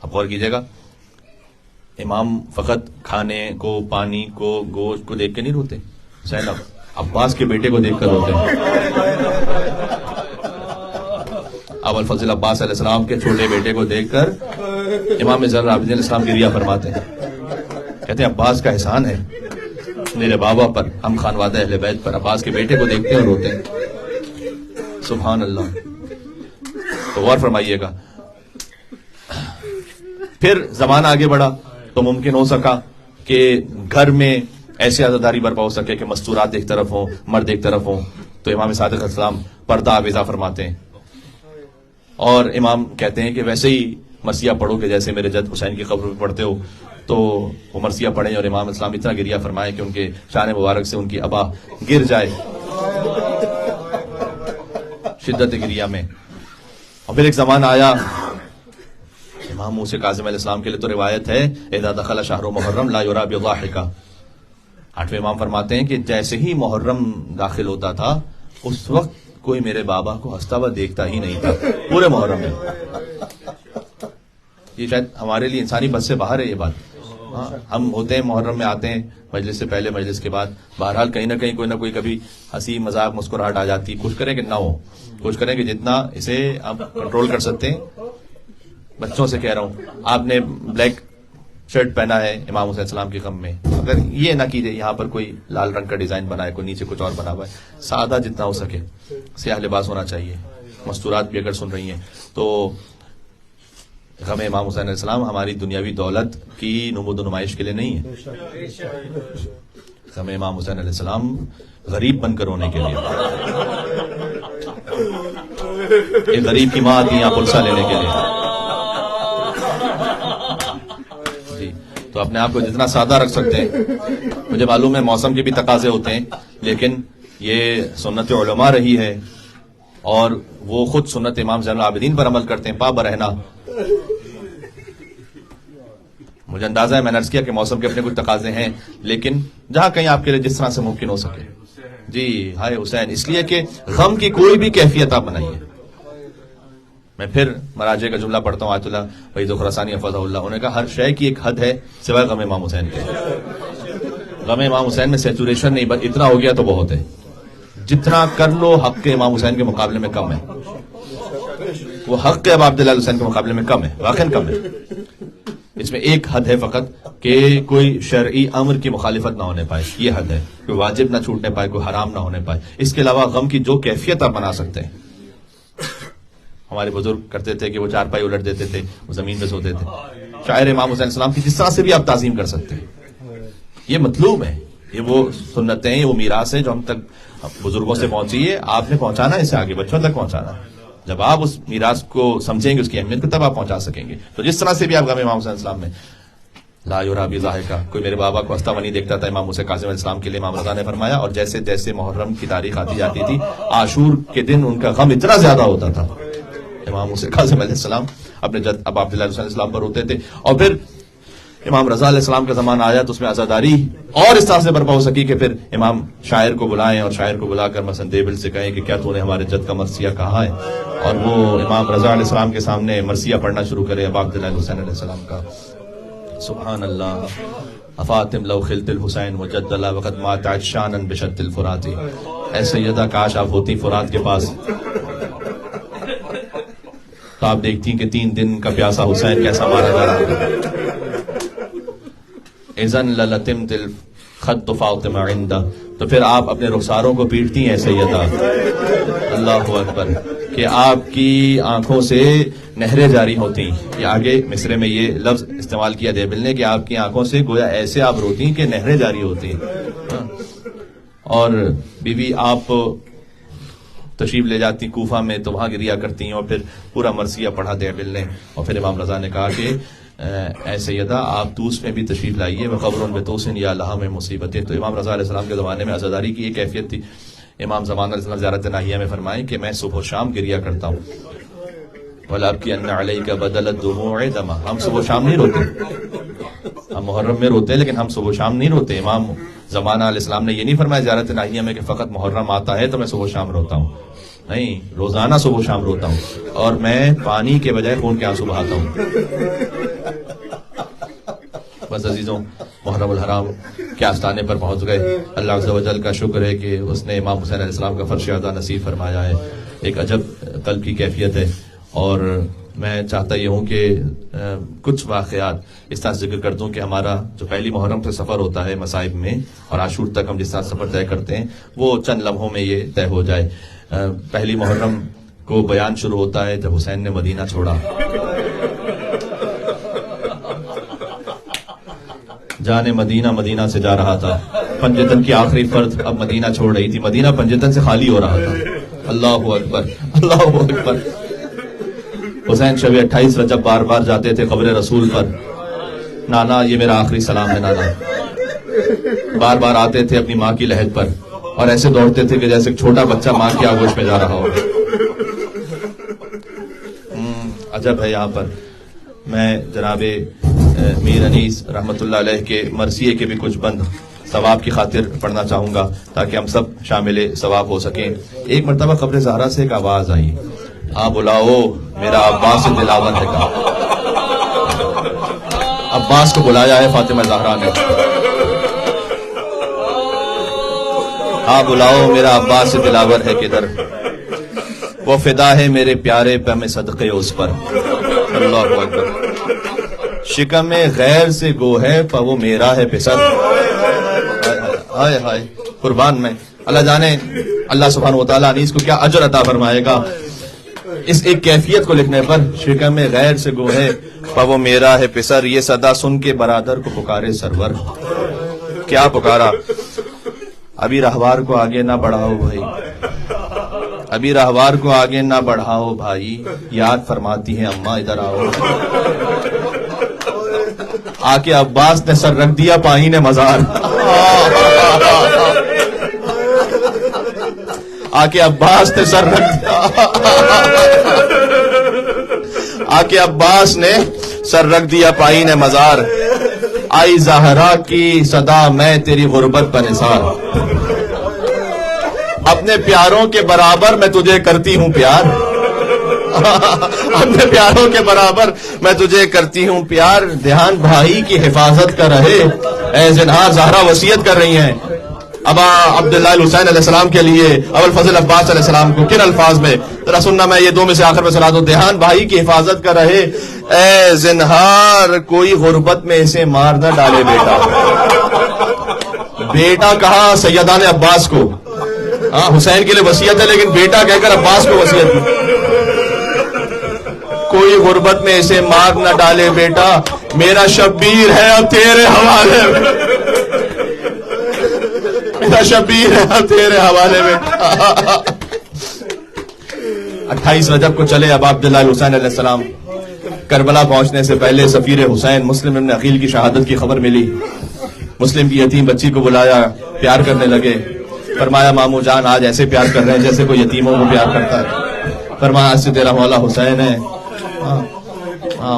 اب غور کیجئے گا، امام فقط کھانے کو، پانی کو، گوشت کو دیکھ کے نہیں روتے، حسین عباس کے بیٹے کو دیکھ کر روتے ہیں. ابو الفضل عباس علیہ السلام کے چھوٹے بیٹے کو دیکھ کر امام زین العابدین الاسلام گریہ فرماتے ہیں، کہتے ہیں عباس کا احسان ہے میرے بابا پر، ہم خانوادہ اہل بیت پر. عباس کے بیٹے کو دیکھتے ہیں اور روتے ہیں. سبحان اللہ. تو غور فرمائیے گا. پھر زمانہ آگے بڑھا تو ممکن ہو سکا کہ گھر میں ایسے عزاداری برپا ہو سکے کہ مستورات ایک طرف ہوں، مرد ایک طرف ہوں. تو امام صادق علیہ السلام پردہ آویزہ فرماتے ہیں اور امام کہتے ہیں کہ ویسے ہی مرثیہ پڑھو کہ جیسے میرے جد حسین کی قبر پہ پڑھتے ہو. تو وہ مرثیہ پڑھیں اور امام اسلام اتنا گریہ فرمائے کہ ان کے شان مبارک سے ان کی ابا گر جائے شدت گریہ میں. اور پھر ایک زمانہ آیا امام موسیٰ کاظم علیہ السلام کے لیے تو روایت ہے اذا دخل شہر محرم لا یرا بضاحکہ. 8ویں امام فرماتے ہیں کہ جیسے ہی محرم داخل ہوتا تھا اس وقت کوئی میرے بابا کو ہنستا ہوا دیکھتا ہی نہیں تھا پورے محرم میں. یہ شاید ہمارے لیے انسانی بس سے باہر ہے یہ بات. ہم ہوتے ہیں محرم میں آتے ہیں مجلس سے پہلے مجلس کے بعد، بہرحال کہیں نہ کہیں کوئی نہ کوئی کبھی ہنسی مذاق مسکراہٹ آ جاتی. کوشش کریں کہ نہ ہو، کوشش کریں کہ جتنا اسے آپ کنٹرول کر سکتے ہیں. بچوں سے کہہ رہا ہوں، آپ نے بلیک شرٹ پہنا ہے امام حسین السلام کے غم میں، اگر یہ نہ کیجیے یہاں پر کوئی لال رنگ کا ڈیزائن بنا ہے، کوئی نیچے کچھ اور بنا ہوا ہے، سادہ جتنا ہو سکے سیاہ لباس ہونا چاہیے. مستورات بھی اگر سن رہی ہیں تو غم امام حسین علیہ السلام ہماری دنیاوی دولت کی نمود و نمائش کے لیے نہیں ہے. غم امام حسین علیہ السلام غریب بن کر رونے کے لیے. ایک غریب کی ماں آتی ہے یہاں پلسا لینے کے لیے. جی تو اپنے آپ کو جتنا سادہ رکھ سکتے ہیں. مجھے معلوم ہے موسم کے بھی تقاضے ہوتے ہیں، لیکن یہ سنت علماء رہی ہے اور وہ خود سنت امام زین العابدین پر عمل کرتے ہیں پا برہنا. مجھے اندازہ ہے میں نے عرض کیا کہ موسم کے اپنے کچھ تقاضے ہیں، لیکن جہاں کہیں آپ کے لیے جس طرح سے ممکن ہو سکے. جی ہائے حسین، اس لیے کہ غم کی کوئی بھی کیفیت آپ بنائیے. میں پھر مراجع کا جملہ پڑھتا ہوں آیت اللہ وحید خراسانی حفظہ اللہ، انہوں نے کہا ہر شے کی ایک حد ہے سوائے غم امام حسین کے. غم امام حسین میں سیچوریشن نہیں، بس اتنا ہو گیا تو بہت ہے. جتنا کر لو حق کے امام حسین کے مقابلے میں کم ہے. وہ حق کے اب عبداللہ حسین کے مقابلے میں کم ہے، واقعا کم ہے. اس میں ایک حد ہے فقط کہ کوئی شرعی امر کی مخالفت نہ ہونے پائے، یہ حد ہے. کوئی واجب نہ چھوٹنے پائے، کوئی حرام نہ ہونے پائے. اس کے علاوہ غم کی جو کیفیت آپ بنا سکتے ہیں. ہمارے بزرگ کرتے تھے کہ وہ چارپائی الٹ دیتے تھے، وہ زمین پہ سوتے تھے. شاعر امام حسین السلام کی جس طرح سے بھی آپ تعظیم کر سکتے ہیں. یہ مطلوب ہے، یہ وہ سنتیں ہیں، وہ میراث ہے جو ہم تک بزرگوں سے پہنچی ہے. آپ نے پہنچانا ہے اسے آگے بچوں تک پہنچانا. جب آپ اس میراث کو سمجھیں گے، اس کی اہمیت کو، تب آپ پہنچا سکیں گے. تو جس طرح سے بھی آپ غم امام حسین السلام میں لا یرا بضاحکہ، کوئی میرے بابا کو ہنستا ہوا نہیں دیکھتا تھا. امام موسیٰ کاظم علیہ السلام کے لیے امام رضا نے فرمایا. اور جیسے جیسے محرم کی تاریخ آتی جاتی تھی، عاشور کے دن ان کا غم اتنا زیادہ ہوتا تھا. امام موسیٰ کاظم علیہ السلام اپنے جد اب عبداللہ علیہ السلام پر ہوتے تھے. اور پھر امام رضا علیہ السلام کا زمانہ آیا تو اس میں عزاداری اور اس طرح سے برپا ہو سکی کہ پھر امام شاعر کو بلائیں اور شاعر کو بلا کر مثلا دیبل سے کہیں کہ کیا تو نے ہمارے جد کا مرثیہ کہا ہے، اور وہ امام رضا علیہ السلام کے سامنے مرثیہ پڑھنا شروع کرے اب عبداللہ حسین علیہ السلام کا. سبحان اللہ. افاطم لو خلت الحسین وجد اللہ وقد مات عطشانا بشط الفرات. اے سیدہ کاش آپ ہوتی فرات کے پاس تو آپ دیکھتی کہ 3 دن کا پیاسا حسین کیسا مارا جا رہا ہے. اذن للتمت الخط فاطمہ عندہ، تو پھر آپ اپنے رخساروں کو پیٹتی ہیں سیدہ. اللہ اکبر. کہ آپ کی آنکھوں سے نہریں جاری ہوتی. یہ آگے مصرے میں یہ لفظ استعمال کیا دیبل نے کہ آپ کی آنکھوں سے گویا ایسے آپ روتی کہ نہریں جاری ہوتی. اور بیوی آپ تشریف لے جاتی کوفہ میں تو وہاں گریا کرتی ہیں اور پھر پورا مرثیہ پڑھا دیبل نے. اور پھر امام رضا نے کہا کہ اے سیدہ آپ توس میں بھی تشریف لائیے، وقبر بتوسن یا لہا میں مصیبتیں. تو امام رضا علیہ السلام کے زمانے میں عزاداری کی یہ کیفیت تھی. امام زمان علیہ السلام زیارت ناہیہ میں فرمائیں کہ میں صبح و شام گریا کرتا ہوں. وَلَابْكِيَنَّ عَلَيْكَ بَدَلَ الدُّمُوعِ دَمًا. ہم صبح و شام نہیں روتے، ہم محرم میں روتے ہیں لیکن ہم صبح و شام نہیں روتے. امام زمانہ علیہ السلام نے یہ نہیں فرمایا زیارت ناہیہ میں کہ فقط محرم آتا ہے تو میں صبح و شام روتا ہوں. نہیں، روزانہ صبح و شام روتا ہوں، اور میں پانی کے بجائے خون کے آنسو بہاتا ہوں. بس عزیزوں، محرم الحرام کے آستانے پر پہنچ گئے. اللہ عز و جل کا شکر ہے کہ اس نے امام حسین علیہ السلام کا فرش ادا نصیب فرمایا ہے. ایک عجب قلب کی کیفیت ہے. اور میں چاہتا یہ ہوں کہ کچھ واقعات اس طرح ذکر کر دوں کہ ہمارا جو پہلی محرم سے سفر ہوتا ہے مصائب میں، اور عاشور تک ہم جس طرح سفر طے کرتے ہیں، وہ چند لمحوں میں یہ طے ہو جائے. پہلی محرم کو بیان شروع ہوتا ہے جب حسین نے مدینہ چھوڑا. جانے مدینہ مدینہ سے جا رہا تھا، پنجتن کی آخری فرد اب مدینہ چھوڑ رہی تھی، مدینہ پنجتن سے خالی ہو رہا تھا. اللہ اکبر، اللہ اکبر. حسین شب 28 رجب بار بار جاتے تھے قبر رسول پر. نانا یہ میرا آخری سلام ہے نانا. بار بار آتے تھے اپنی ماں کی لحد پر اور ایسے دوڑتے تھے کہ جیسے ایک چھوٹا بچہ ماں کی آغوش میں جا رہا ہو. عجب ہے. یہاں پر میں جناب میر انیس رحمت اللہ علیہ کے مرثیے کے بھی کچھ بند ثواب کی خاطر پڑھنا چاہوں گا تاکہ ہم سب شامل ثواب ہو سکیں. ایک مرتبہ قبر زہرا سے ایک آواز آئی، آ بلاؤ میرا عباس دلاور ہے. کا عباس کو بلایا ہے فاطمہ زہرا نے. آ بلاؤ میرا عباس دلاور ہے کدھر، وہ فدا ہے میرے پیارے پہ میں صدقے اس پر. اللہ اکبر. شکم غیر سے گو ہے پا وہ میرا ہے پسر. ہائے ہائے قربان میں. اللہ جانے اللہ سبحانہ و تعالیٰ انیس کو کیا اجر عطا فرمائے گا اس ایک کیفیت کو لکھنے پر. شکم غیر سے گو ہے پا وہ میرا ہے پسر، یہ صدا سن کے برادر کو پکارے سرور. کیا پکارا؟ ابھی راہوار کو آگے نہ بڑھاؤ بھائی، ابھی راہوار کو آگے نہ بڑھاؤ بھائی، یاد فرماتی ہیں اماں ادھر آؤ. آ کے عباس نے سر رکھ دیا پائین مزار. آ کے عباس نے سر رکھ دیا، آ کے عباس نے سر رکھ دیا پائین مزار. آئی زہرا کی صدا میں تیری غربت پر نثار. اپنے پیاروں کے برابر میں تجھے کرتی ہوں پیار، اپنے پیاروں کے برابر میں تجھے کرتی ہوں پیار. دھیان بھائی کی حفاظت کا رہے، اے زنہار زہرا وصیت کر رہی ہیں ابا عبداللہ الحسین علیہ السلام کے لیے ابو الفضل عباس علیہ السلام کو. کن الفاظ میں ذرا سننا، میں یہ دو میں سے آخر میں سنا دوں. دھیان بھائی کی حفاظت کا رہے، اے زنہار کوئی غربت میں اسے مار نہ ڈالے بیٹا. بیٹا کہا سیدان عباس کو، ہاں حسین کے لیے وصیت ہے لیکن بیٹا کہہ کر عباس کو وصیت کی. کوئی غربت میں اسے مار نہ ڈالے بیٹا، میرا شبیر ہے اب تیرے حوالے میں، میرا شبیر ہے اب تیرے حوالے میں. 28 رجب کو چلے اب عبداللہ حسین علیہ السلام کربلا پہنچنے سے پہلے سفیر حسین مسلم ابن عقیل کی شہادت کی خبر ملی. مسلم کی یتیم بچی کو بلایا, پیار کرنے لگے. فرمایا مامو جان آج ایسے پیار کر رہے ہیں جیسے کوئی یتیموں کو پیار کرتا ہے. فرمایا آج سے تیرا مولا حسین ہے.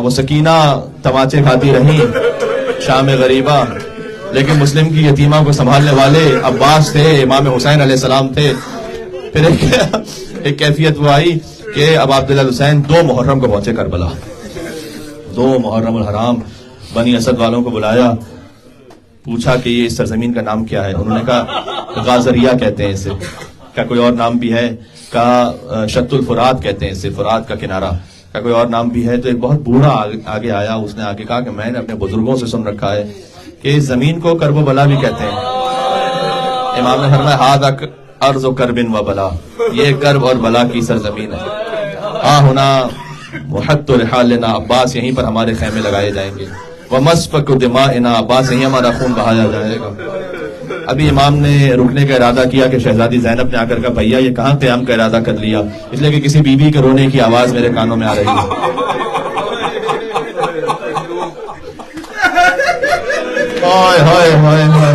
وہ سکینہ تماچے کھاتی رہی شام غریبہ, لیکن مسلم کی یتیمہ کو سنبھالنے والے عباس تھے, امام حسین علیہ السلام تھے. پھر ایک کیفیت وہ آئی کہ اب عبداللہ حسین 2 محرم کو پہنچے کربلا. 2 محرم الحرام بنی اسد والوں کو بلایا, پوچھا کہ یہ اس سرزمین کا نام کیا ہے. انہوں نے کہا غازریہ کہتے ہیں اسے. کیا کوئی اور نام بھی ہے؟ کہا شط الفرات کہتے ہیں اسے, فرات کا کنارہ. کیا کوئی اور نام بھی ہے؟ تو ایک بہت بوڑھا آگے آیا, اس نے آگے کہا کہ میں نے اپنے بزرگوں سے سن رکھا ہے کہ اس زمین کو کرب و بلا بھی کہتے ہیں. امام نے فرمایا ہاذا ارض کرب و بلا, یہ کرب اور بلا کی سرزمین ہے. ہونا محط رحالنا, عباس یہیں پر ہمارے خیمے لگائے جائیں گے. ومسفک دماءنا, عباس یہیں ہمارا خون بہایا جائے گا. ابھی امام نے رکنے کا ارادہ کیا کہ شہزادی زینب نے آ کر کہا بھیا یہ کہاں قیام کا ارادہ کر لیا؟ اس لیے کہ کسی بیوی کے رونے کی آواز میرے کانوں میں آ رہی ہے. ہائے ہائے ہائے ہائے,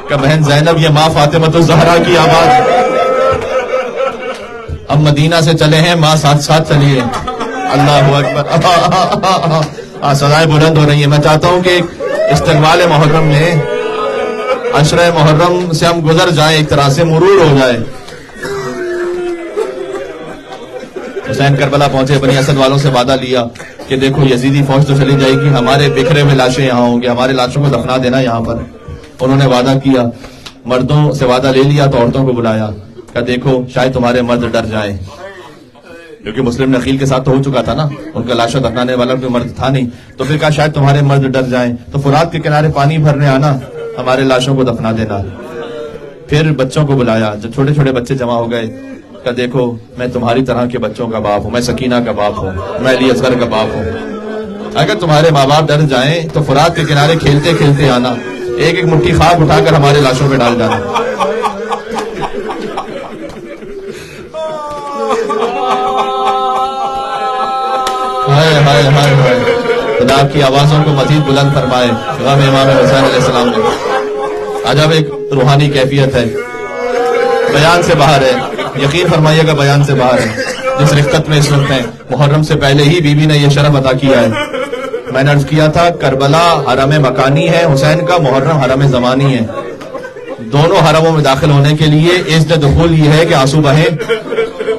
کہ بہن زینب یہ ماں فاطمہ الزہرا کی آواز. اب مدینہ سے چلے ہیں, ماں ساتھ ساتھ چلیے. اللہ اکبر. سزائیں بلند ہو رہی ہیں. میں چاہتا ہوں کہ استقبال محرم میں عشرہ محرم سے ہم گزر جائیں, ایک طرح سے مرور ہو جائے. حسین کربلا پہنچے, بنی اسد والوں سے وعدہ لیا کہ دیکھو یزیدی فوج تو چلی جائے گی, ہمارے بکھرے ہوئے لاشیں یہاں ہوں گے, ہمارے لاشوں کو دفنا دینا یہاں پر. انہوں نے وعدہ کیا, مردوں سے وعدہ لے لیا تو عورتوں کو بلایا. کہ دیکھو شاید تمہارے مرد ڈر جائیں, کیونکہ مسلم نقیل کے ساتھ تو ہو چکا تھا نا, ان کا لاشوں دفنانے والا کوئی مرد تھا نہیں. تو پھر کہا شاید تمہارے مرد ڈر جائیں تو فرات کے کنارے پانی بھرنے آنا, ہمارے لاشوں کو دفنا دینا. پھر بچوں کو بلایا, جب چھوٹے چھوٹے بچے جمع ہو گئے, کہ دیکھو میں تمہاری طرح کے بچوں کا باپ ہوں, میں سکینہ کا باپ ہوں, میں علی اصغر کا باپ ہوں. اگر تمہارے ماں باپ ڈر جائیں تو فرات کے کنارے کھیلتے کھیلتے آنا, ایک ایک مٹھی خاک اٹھا کر ہمارے لاشوں پہ ڈال جانا. ہائے ہائے ہائے ہائے, خدا کی آوازوں کو مزید بلند فرمائے. غم امام حسین علیہ السلام نے. عجب ایک روحانی کیفیت ہے, بیان سے باہر ہے. یقین فرمائیے گا بیان سے باہر ہے. جس رفقت میں اس وقت ہیں, محرم سے پہلے ہی بی بی نے یہ شرف عطا کیا ہے. میں نے عرض کیا تھا کربلا حرم مکانی ہے حسین کا, محرم حرم زمانی ہے. دونوں حرموں میں داخل ہونے کے لیے اذن دخول یہ ہے کہ آنسو بہیں.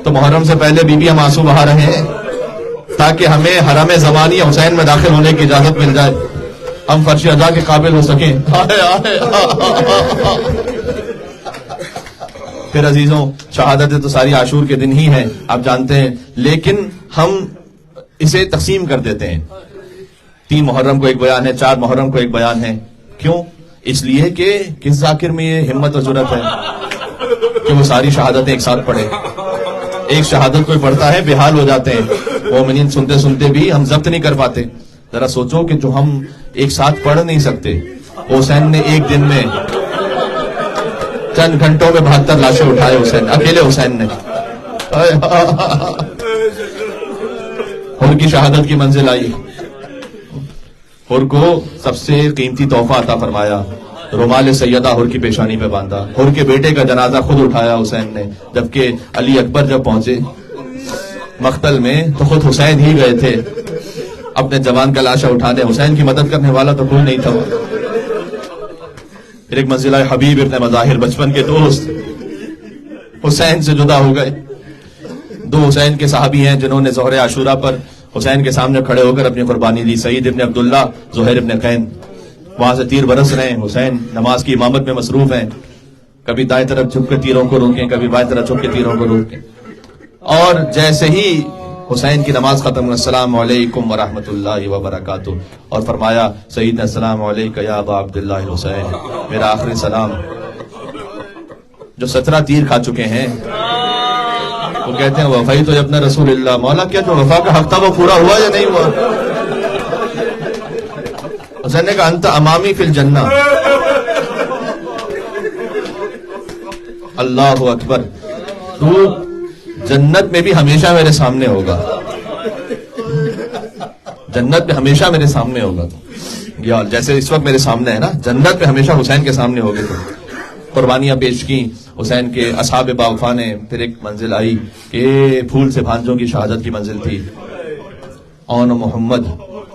تو محرم سے پہلے بی بی ہم آنسو بہا رہے ہیں تاکہ ہمیں حرم زمانی حسین میں داخل ہونے کی اجازت مل جائے, ہم فرش ادا کے قابل ہو سکیں. پھر عزیزوں, شہادت تو ساری عاشور کے دن ہی ہیں, آپ جانتے ہیں, لیکن ہم اسے تقسیم کر دیتے ہیں. 3 محرم کو ایک بیان ہے, 4 محرم کو ایک بیان ہے. کیوں؟ اس لیے کہ کس ذاکر میں یہ ہمت و جرأت ہے کہ وہ ساری شہادتیں ایک ساتھ پڑھے. ایک شہادت کوئی پڑھتا ہے بے حال ہو جاتے ہیں. مومنین سنتے سنتے بھی ہم ضبط نہیں کر پاتے. ذرا سوچو کہ جو ہم ایک ساتھ پڑھ نہیں سکتے, حسین نے ایک دن میں چند گھنٹوں میں 72 لاشیں اٹھائے. حسین اکیلے حسین نے. حر کی شہادت کی منزل آئی. حر کو سب سے قیمتی تحفہ عطا فرمایا, رومال سیدہ حر کی پیشانی پہ باندھا. حر کے بیٹے کا جنازہ خود اٹھایا حسین نے, جبکہ علی اکبر جب پہنچے مقتل میں تو خود حسین ہی گئے تھے اپنے جوان کا لاشا اٹھانے. حسین کی مدد کرنے والا تو کوئی نہیں تھا. پھر ایک منزل آئے, حبیب ابن مظاہر, بچپن کے دوست حسین سے جدا ہو گئے. 2 حسین کے صحابی ہیں جنہوں نے ظہر عاشورہ پر حسین کے سامنے کھڑے ہو کر اپنی قربانی دی. سعید ابن عبداللہ, زہیر ابن قین. وہاں سے تیر برس رہے ہیں, حسین نماز کی امامت میں مصروف ہیں. کبھی دائیں طرف جھک کے تیروں کو روکیں, کبھی بائیں طرف جھک کے تیروں کو روکیں. اور جیسے ہی حسین کی نماز ختم ہوئی, السلام علیکم ورحمۃ اللہ وبرکاتہ, اور فرمایا سیدنا السلام علیکم یا ابا عبداللہ حسین, میرا آخری سلام. جو 17 تیر کھا چکے ہیں وہ کہتے ہیں وفائی تو اپنا رسول اللہ. مولا کیا جو وفا کا حق تھا وہ پورا ہوا یا نہیں ہوا؟ حسین نے کہا انت امامی فی الجنہ. اللہ اکبر, تو جنت میں بھی ہمیشہ میرے سامنے ہوگا. جنت میں ہمیشہ میرے سامنے ہوگا تو، یا جیسے اس وقت میرے سامنے ہے نا، جنت میں ہمیشہ حسین کے سامنے ہوگے تو قربانیاں پیش کی حسین کے اصحاب باوفا نے. پھر ایک منزل آئی کہ پھول سے بھانجوں کی شہادت کی منزل تھی. اون محمد،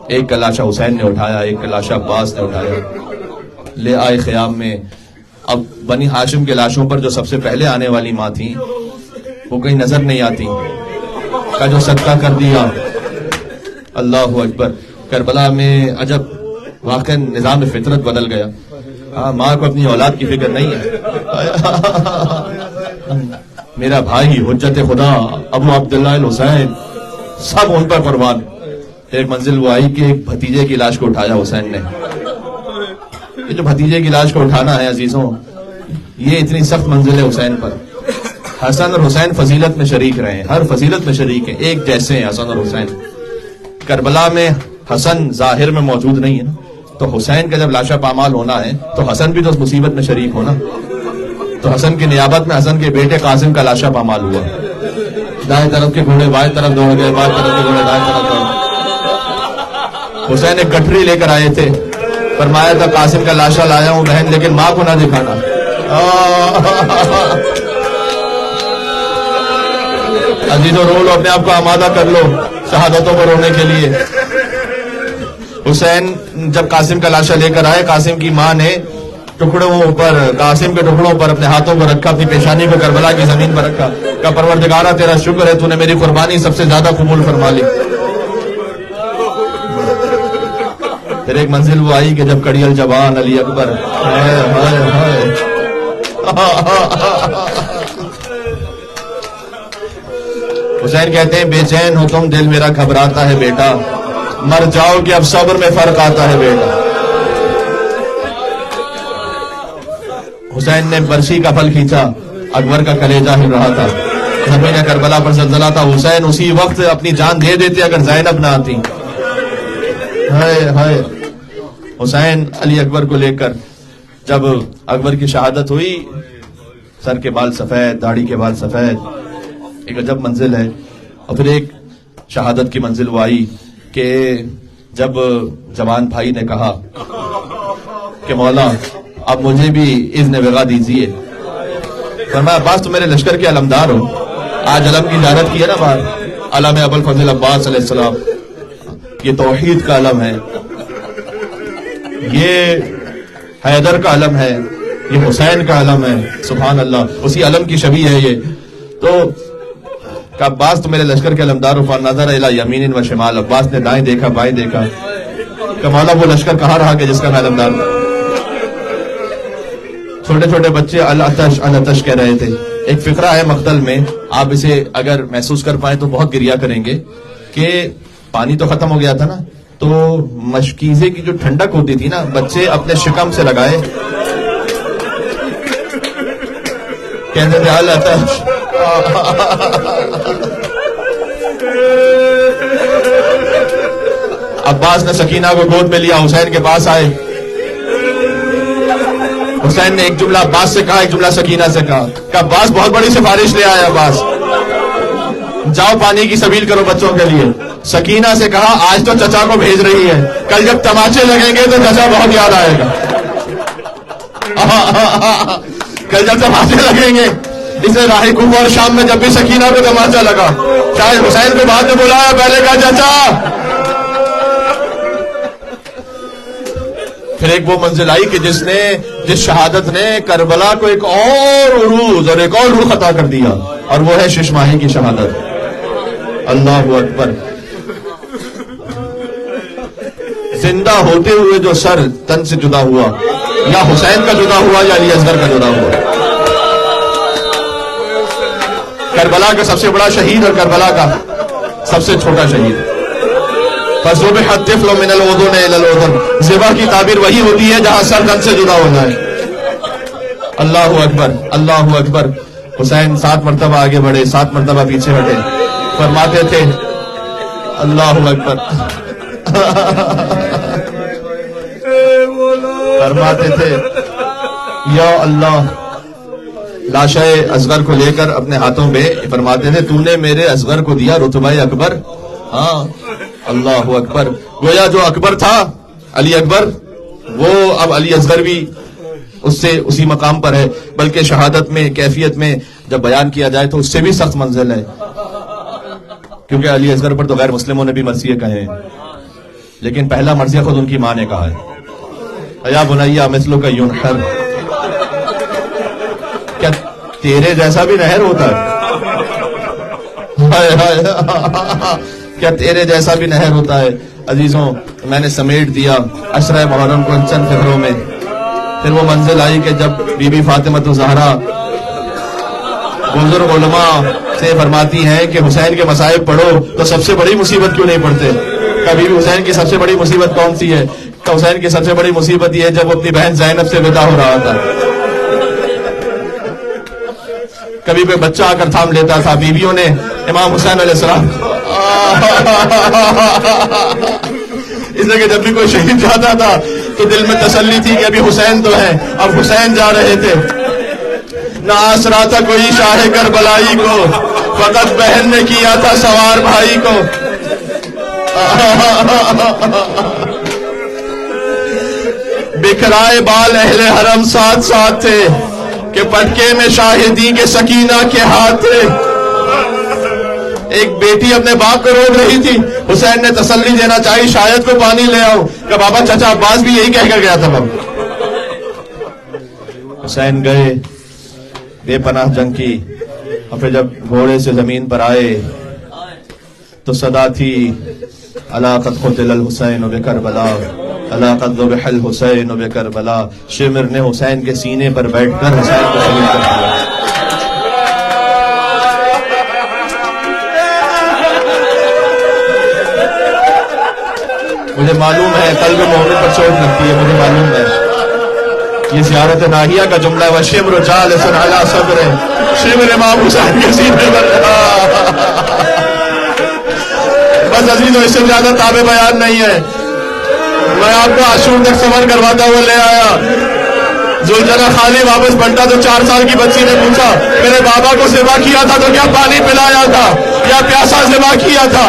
ایک کا لاشا حسین نے اٹھایا، ایک کا لاشا عباس نے اٹھایا، لے آئے خیام میں. اب بنی ہاشم کے لاشوں پر جو سب سے پہلے آنے والی ماں تھیں وہ کہیں نظر نہیں آتی، کا جو صدقہ کر دیا. اللہ اکبر. کربلا میں عجب واقع نظام فطرت بدل گیا. ماں کو اپنی اولاد کی فکر نہیں ہے. میرا بھائی حجت خدا ابو عبداللہ الحسین سب ان پر قربان. ایک منزل وہ آئی کہ ایک بھتیجے کی لاش کو اٹھایا حسین نے. یہ جو بھتیجے کی لاش کو اٹھانا ہے عزیزوں، یہ اتنی سخت منزل ہے حسین پر. حسن اور حسین فضیلت میں شریک رہے ہیں، ہر فضیلت میں شریک ہیں، ایک جیسے ہیں حسن اور حسین. کربلا میں حسن ظاہر میں موجود نہیں ہے نا، تو حسین کا جب لاشا پامال ہونا ہے تو حسن بھی تو اس مصیبت میں شریک ہونا. تو حسن کی نیابت میں حسن کے بیٹے قاسم کا لاشا پامال ہوا. دائیں طرف کے گھوڑے بائیں طرف دوڑ گئے، بائیں طرف کے گھوڑے دائیں طرف دوڑ گئے. حسین ایک گٹھری لے کر آئے تھے، فرمایا تھا قاسم کا لاشا لایا ہوں بہن، لیکن ماں کو نہ دکھانا. عزیزوں رو لو، اپنے آپ کو آمادہ کر لو شہادتوں کو رونے کے لیے. حسین جب قاسم کا لاشا لے کر آئے، قاسم کی ماں نے ٹکڑوں پر، قاسم کے ٹکڑوں پر اپنے ہاتھوں کو رکھا، اپنی پیشانی کو کربلا کی زمین پر رکھا، کہ پروردگارہ تیرا شکر ہے، تو نے میری قربانی سب سے زیادہ قبول فرما لی. پھر ایک منزل وہ آئی کہ جب کڑیل جوان علی اکبر، حسین کہتے ہیں بے چین ہو تم، دل میرا گھبراتا ہے بیٹا، مر جاؤ کہ اب صبر میں فرق آتا ہے بیٹا. حسین نے برسی کا پھل کھینچا، اکبر کا کلیجہ ہل رہا تھا، زمین کربلا پر زلزلہ تھا. حسین اسی وقت اپنی جان دے دیتے اگر زینب نہ آتی. ہائے حسین علی اکبر کو لے کر جب اکبر کی شہادت ہوئی، سر کے بال سفید، داڑھی کے بال سفید، ایک عجب منزل ہے. اور پھر ایک شہادت کی منزل وہ آئی کہ جب جوان بھائی نے کہا کہ مولا اب مجھے بھی اذن وغا دیجیے. فرمایا عباس تم میرے لشکر کے علمدار ہو، آج علم کی زیارت کی ہے نا باہر، علم ابوالفضل عباس علیہ السلام. یہ توحید کا علم ہے، یہ حیدر کا علم ہے، یہ حسین کا علم ہے. سبحان اللہ، اسی علم کی شبیہ ہے یہ. تو کہ عباس تو میرے لشکر کے علمدار ہو. فنظر الی یمین و شمال، عباس نے دائیں دیکھا بائیں دیکھا کہ مولا وہ لشکر کہاں رہا کہ جس کا میں علمدار ہوں. چھوٹے چھوٹے بچے العطش العطش کہہ رہے تھے. ایک فقرہ ہے مقتل میں، آپ اسے اگر محسوس کر پائیں تو بہت گریہ کریں گے کہ پانی تو ختم ہو گیا تھا نا، تو مشکیزے کی جو ٹھنڈک ہوتی تھی نا، بچے اپنے شکم سے لگائے، کہتے تھے العطش. عباس نے سکینہ کو گود میں لیا، حسین کے پاس آئے. حسین نے ایک جملہ عباس سے کہا، ایک جملہ سکینہ سے کہا کہ عباس بہت بڑی سفارش لے آیا، عباس جاؤ پانی کی سبیل کرو بچوں کے لیے. سکینہ سے کہا آج تو چچا کو بھیج رہی ہے، کل جب تماچے لگیں گے تو چچا بہت یاد آئے گا. کل جب تماچے لگیں گے، اسے راہی کوفہ اور شام میں جب بھی سکینہ کو تماچا لگا، شاید حسین کو بعد میں بلایا، پہلے کہا چچا. پھر ایک وہ منزل آئی کہ جس شہادت نے کربلا کو ایک اور عروج اور ایک اور روح عطا کر دیا، اور وہ ہے شش ماہی کی شہادت. اللہ اکبر. زندہ ہوتے ہوئے جو سر تن سے جدا ہوا، یا حسین کا جدا ہوا یا علی اصغر کا جدا ہوا. کربلا کا سب سے بڑا شہید اور کربلا کا سب سے چھوٹا شہید. فَذُبِحَ الطِّفْلُ مِنَ الْأُذُنِ إِلَى الْأُذُنِ. ذبح کی تعبیر وہی ہوتی ہے جہاں سر تن سے جدا ہونا ہے. اللہ اکبر، اللہ اکبر. حسین 7 مرتبہ آگے بڑھے، 7 مرتبہ پیچھے ہٹے، فرماتے تھے اللہ اکبر، فرماتے تھے یا اللہ. لاشا اصغر کو لے کر اپنے ہاتھوں میں فرماتے تھے تو نے میرے اصغر کو دیا رتبہ اکبر. ہاں اللہ اکبر. گویا جو اکبر تھا علی اکبر، وہ اب علی اصغر بھی اس سے اسی مقام پر ہے، بلکہ شہادت میں کیفیت میں جب بیان کیا جائے تو اس سے بھی سخت منزل ہے، کیونکہ علی اصغر پر تو غیر مسلموں نے بھی مرثیے کہے ہیں، لیکن پہلا مرثیہ خود ان کی ماں نے کہا ہے، یا بنیا مثلو کا ینحر. کیا تیرے جیسا بھی نہر ہوتا ہے؟ کیا تیرے جیسا بھی نہر ہوتا ہے؟ عزیزوں، میں نے سمیٹ دیا عشرہ محرم کو چند فکروں میں. پھر وہ منزل آئی کہ جب بی بی فاطمہ الزہرا بزرگ علماء سے فرماتی ہیں کہ حسین کے مصائب پڑھو تو سب سے بڑی مصیبت کیوں نہیں پڑھتے؟ کبھی بھی حسین کی سب سے بڑی مصیبت کون سی ہے؟ تو حسین کی سب سے بڑی مصیبت یہ ہے جب وہ اپنی بہن زینب سے ودا ہو رہا تھا. کبھی کوئی بچہ آ کر تھام لیتا تھا. بیویوں نے امام حسین علیہ السلام اس لیے کہ جب بھی کوئی شہید جاتا تھا تو دل میں تسلی تھی کہ ابھی حسین تو ہے، اب حسین جا رہے تھے. نہ آسرا تھا کوئی شاہ کربلائی کو، فقط بہن نے کیا تھا سوار بھائی کو. بکھرائے بال اہل حرم ساتھ ساتھ تھے کہ پٹکے میں شاہدی کے سکینہ کے ہاتھ تھے. ایک بیٹی اپنے باپ کو روک رہی تھی، حسین نے تسلی دینا چاہی شاید کو پانی لے آؤ، کہ بابا چچا عباس بھی یہی کہہ کر گیا تھا. حسین گئے، بے پناہ جنگ کی، اور پھر جب گھوڑے سے زمین پر آئے تو صدا تھی الا قد قتل الحسین بکربلا، الا قد ذبح الحسین بکربلا. شمر نے حسین کے سینے پر بیٹھ کر حسین کو شہید کر دیا. مجھے معلوم ہے قلب مومن پر چوٹ لگتی ہے، مجھے معلوم ہے. یہ زیارت ناہیہ کا جملہ ہے، وَالشِّمْرُ جَالِسٌ عَلَىٰ صَدْرِهِ. شمر امام حسین کے سینے پر. بس عزیزوں، اس سے زیادہ تابع بیان نہیں ہے. میں آپ کو عاشور تک سفر کرواتا ہوا لے آیا. ذوالجلال خالی واپس بنتا تو 4 سال کی بچی نے پوچھا میرے بابا کو ذبح کیا تھا تو کیا پانی پلایا تھا یا پیاسا ذبح کیا تھا؟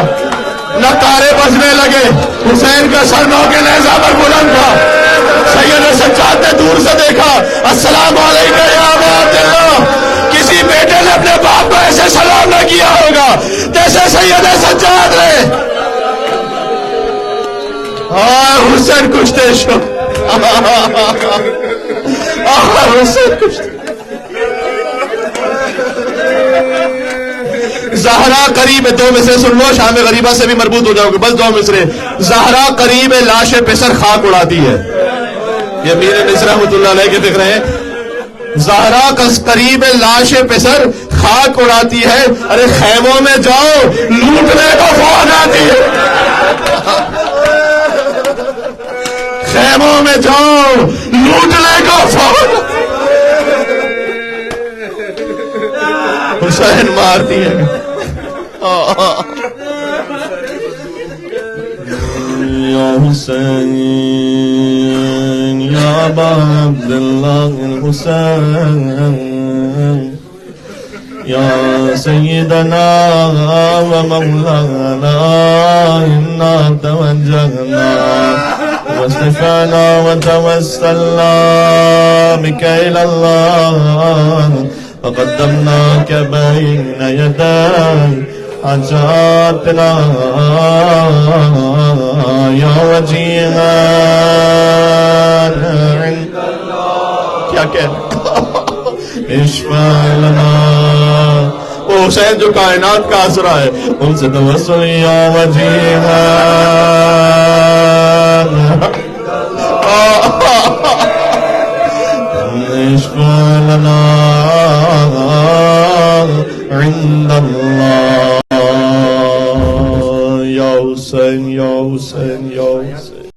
نہ تارے بجنے لگے، حسین کا سر نو کے نیزہ پر بلند تھا. سید سجاد نے دور سے دیکھا، السلام علیکم یا ابا عبداللہ. کسی بیٹے نے اپنے باپ کو ایسے سلام نہ کیا ہوگا جیسے سید سجاد نے. حسین کچھ شو حسین کچھ. زہرا قریب ہے، 2 مصرے سن لو، شام غریبہ سے بھی مربوط ہو جاؤ گے. بس 2 مصرے. زہرا قریب لاش پسر خاک اڑاتی ہے. یہ میر مصر رحمۃ اللہ علیہ کے دکھ رہے ہیں. زہرا قریب لاش پسر خاک اڑاتی ہے. ارے خیموں میں جاؤ، لوٹنے کو فون آتی ہے. خیموں میں جاؤ، لوٹنے کو فون. حسین مارتی ہے. یا حسین یا ابا عبداللہ الحسین یا سیدنا و مولانا انا توجہنا واستشفعنا وتوسلنا بك الى اللہ وقدمناك بين يدي حاجاتنا یا وجیہا عند اللہ. کیا کہہ اشفع لنا. وہ حسین جو کائنات کا آسرا ہے، ان سے توسل یا وجیہا اشفع لنا عند اللہ. یا حسین یا حسین یا حسین.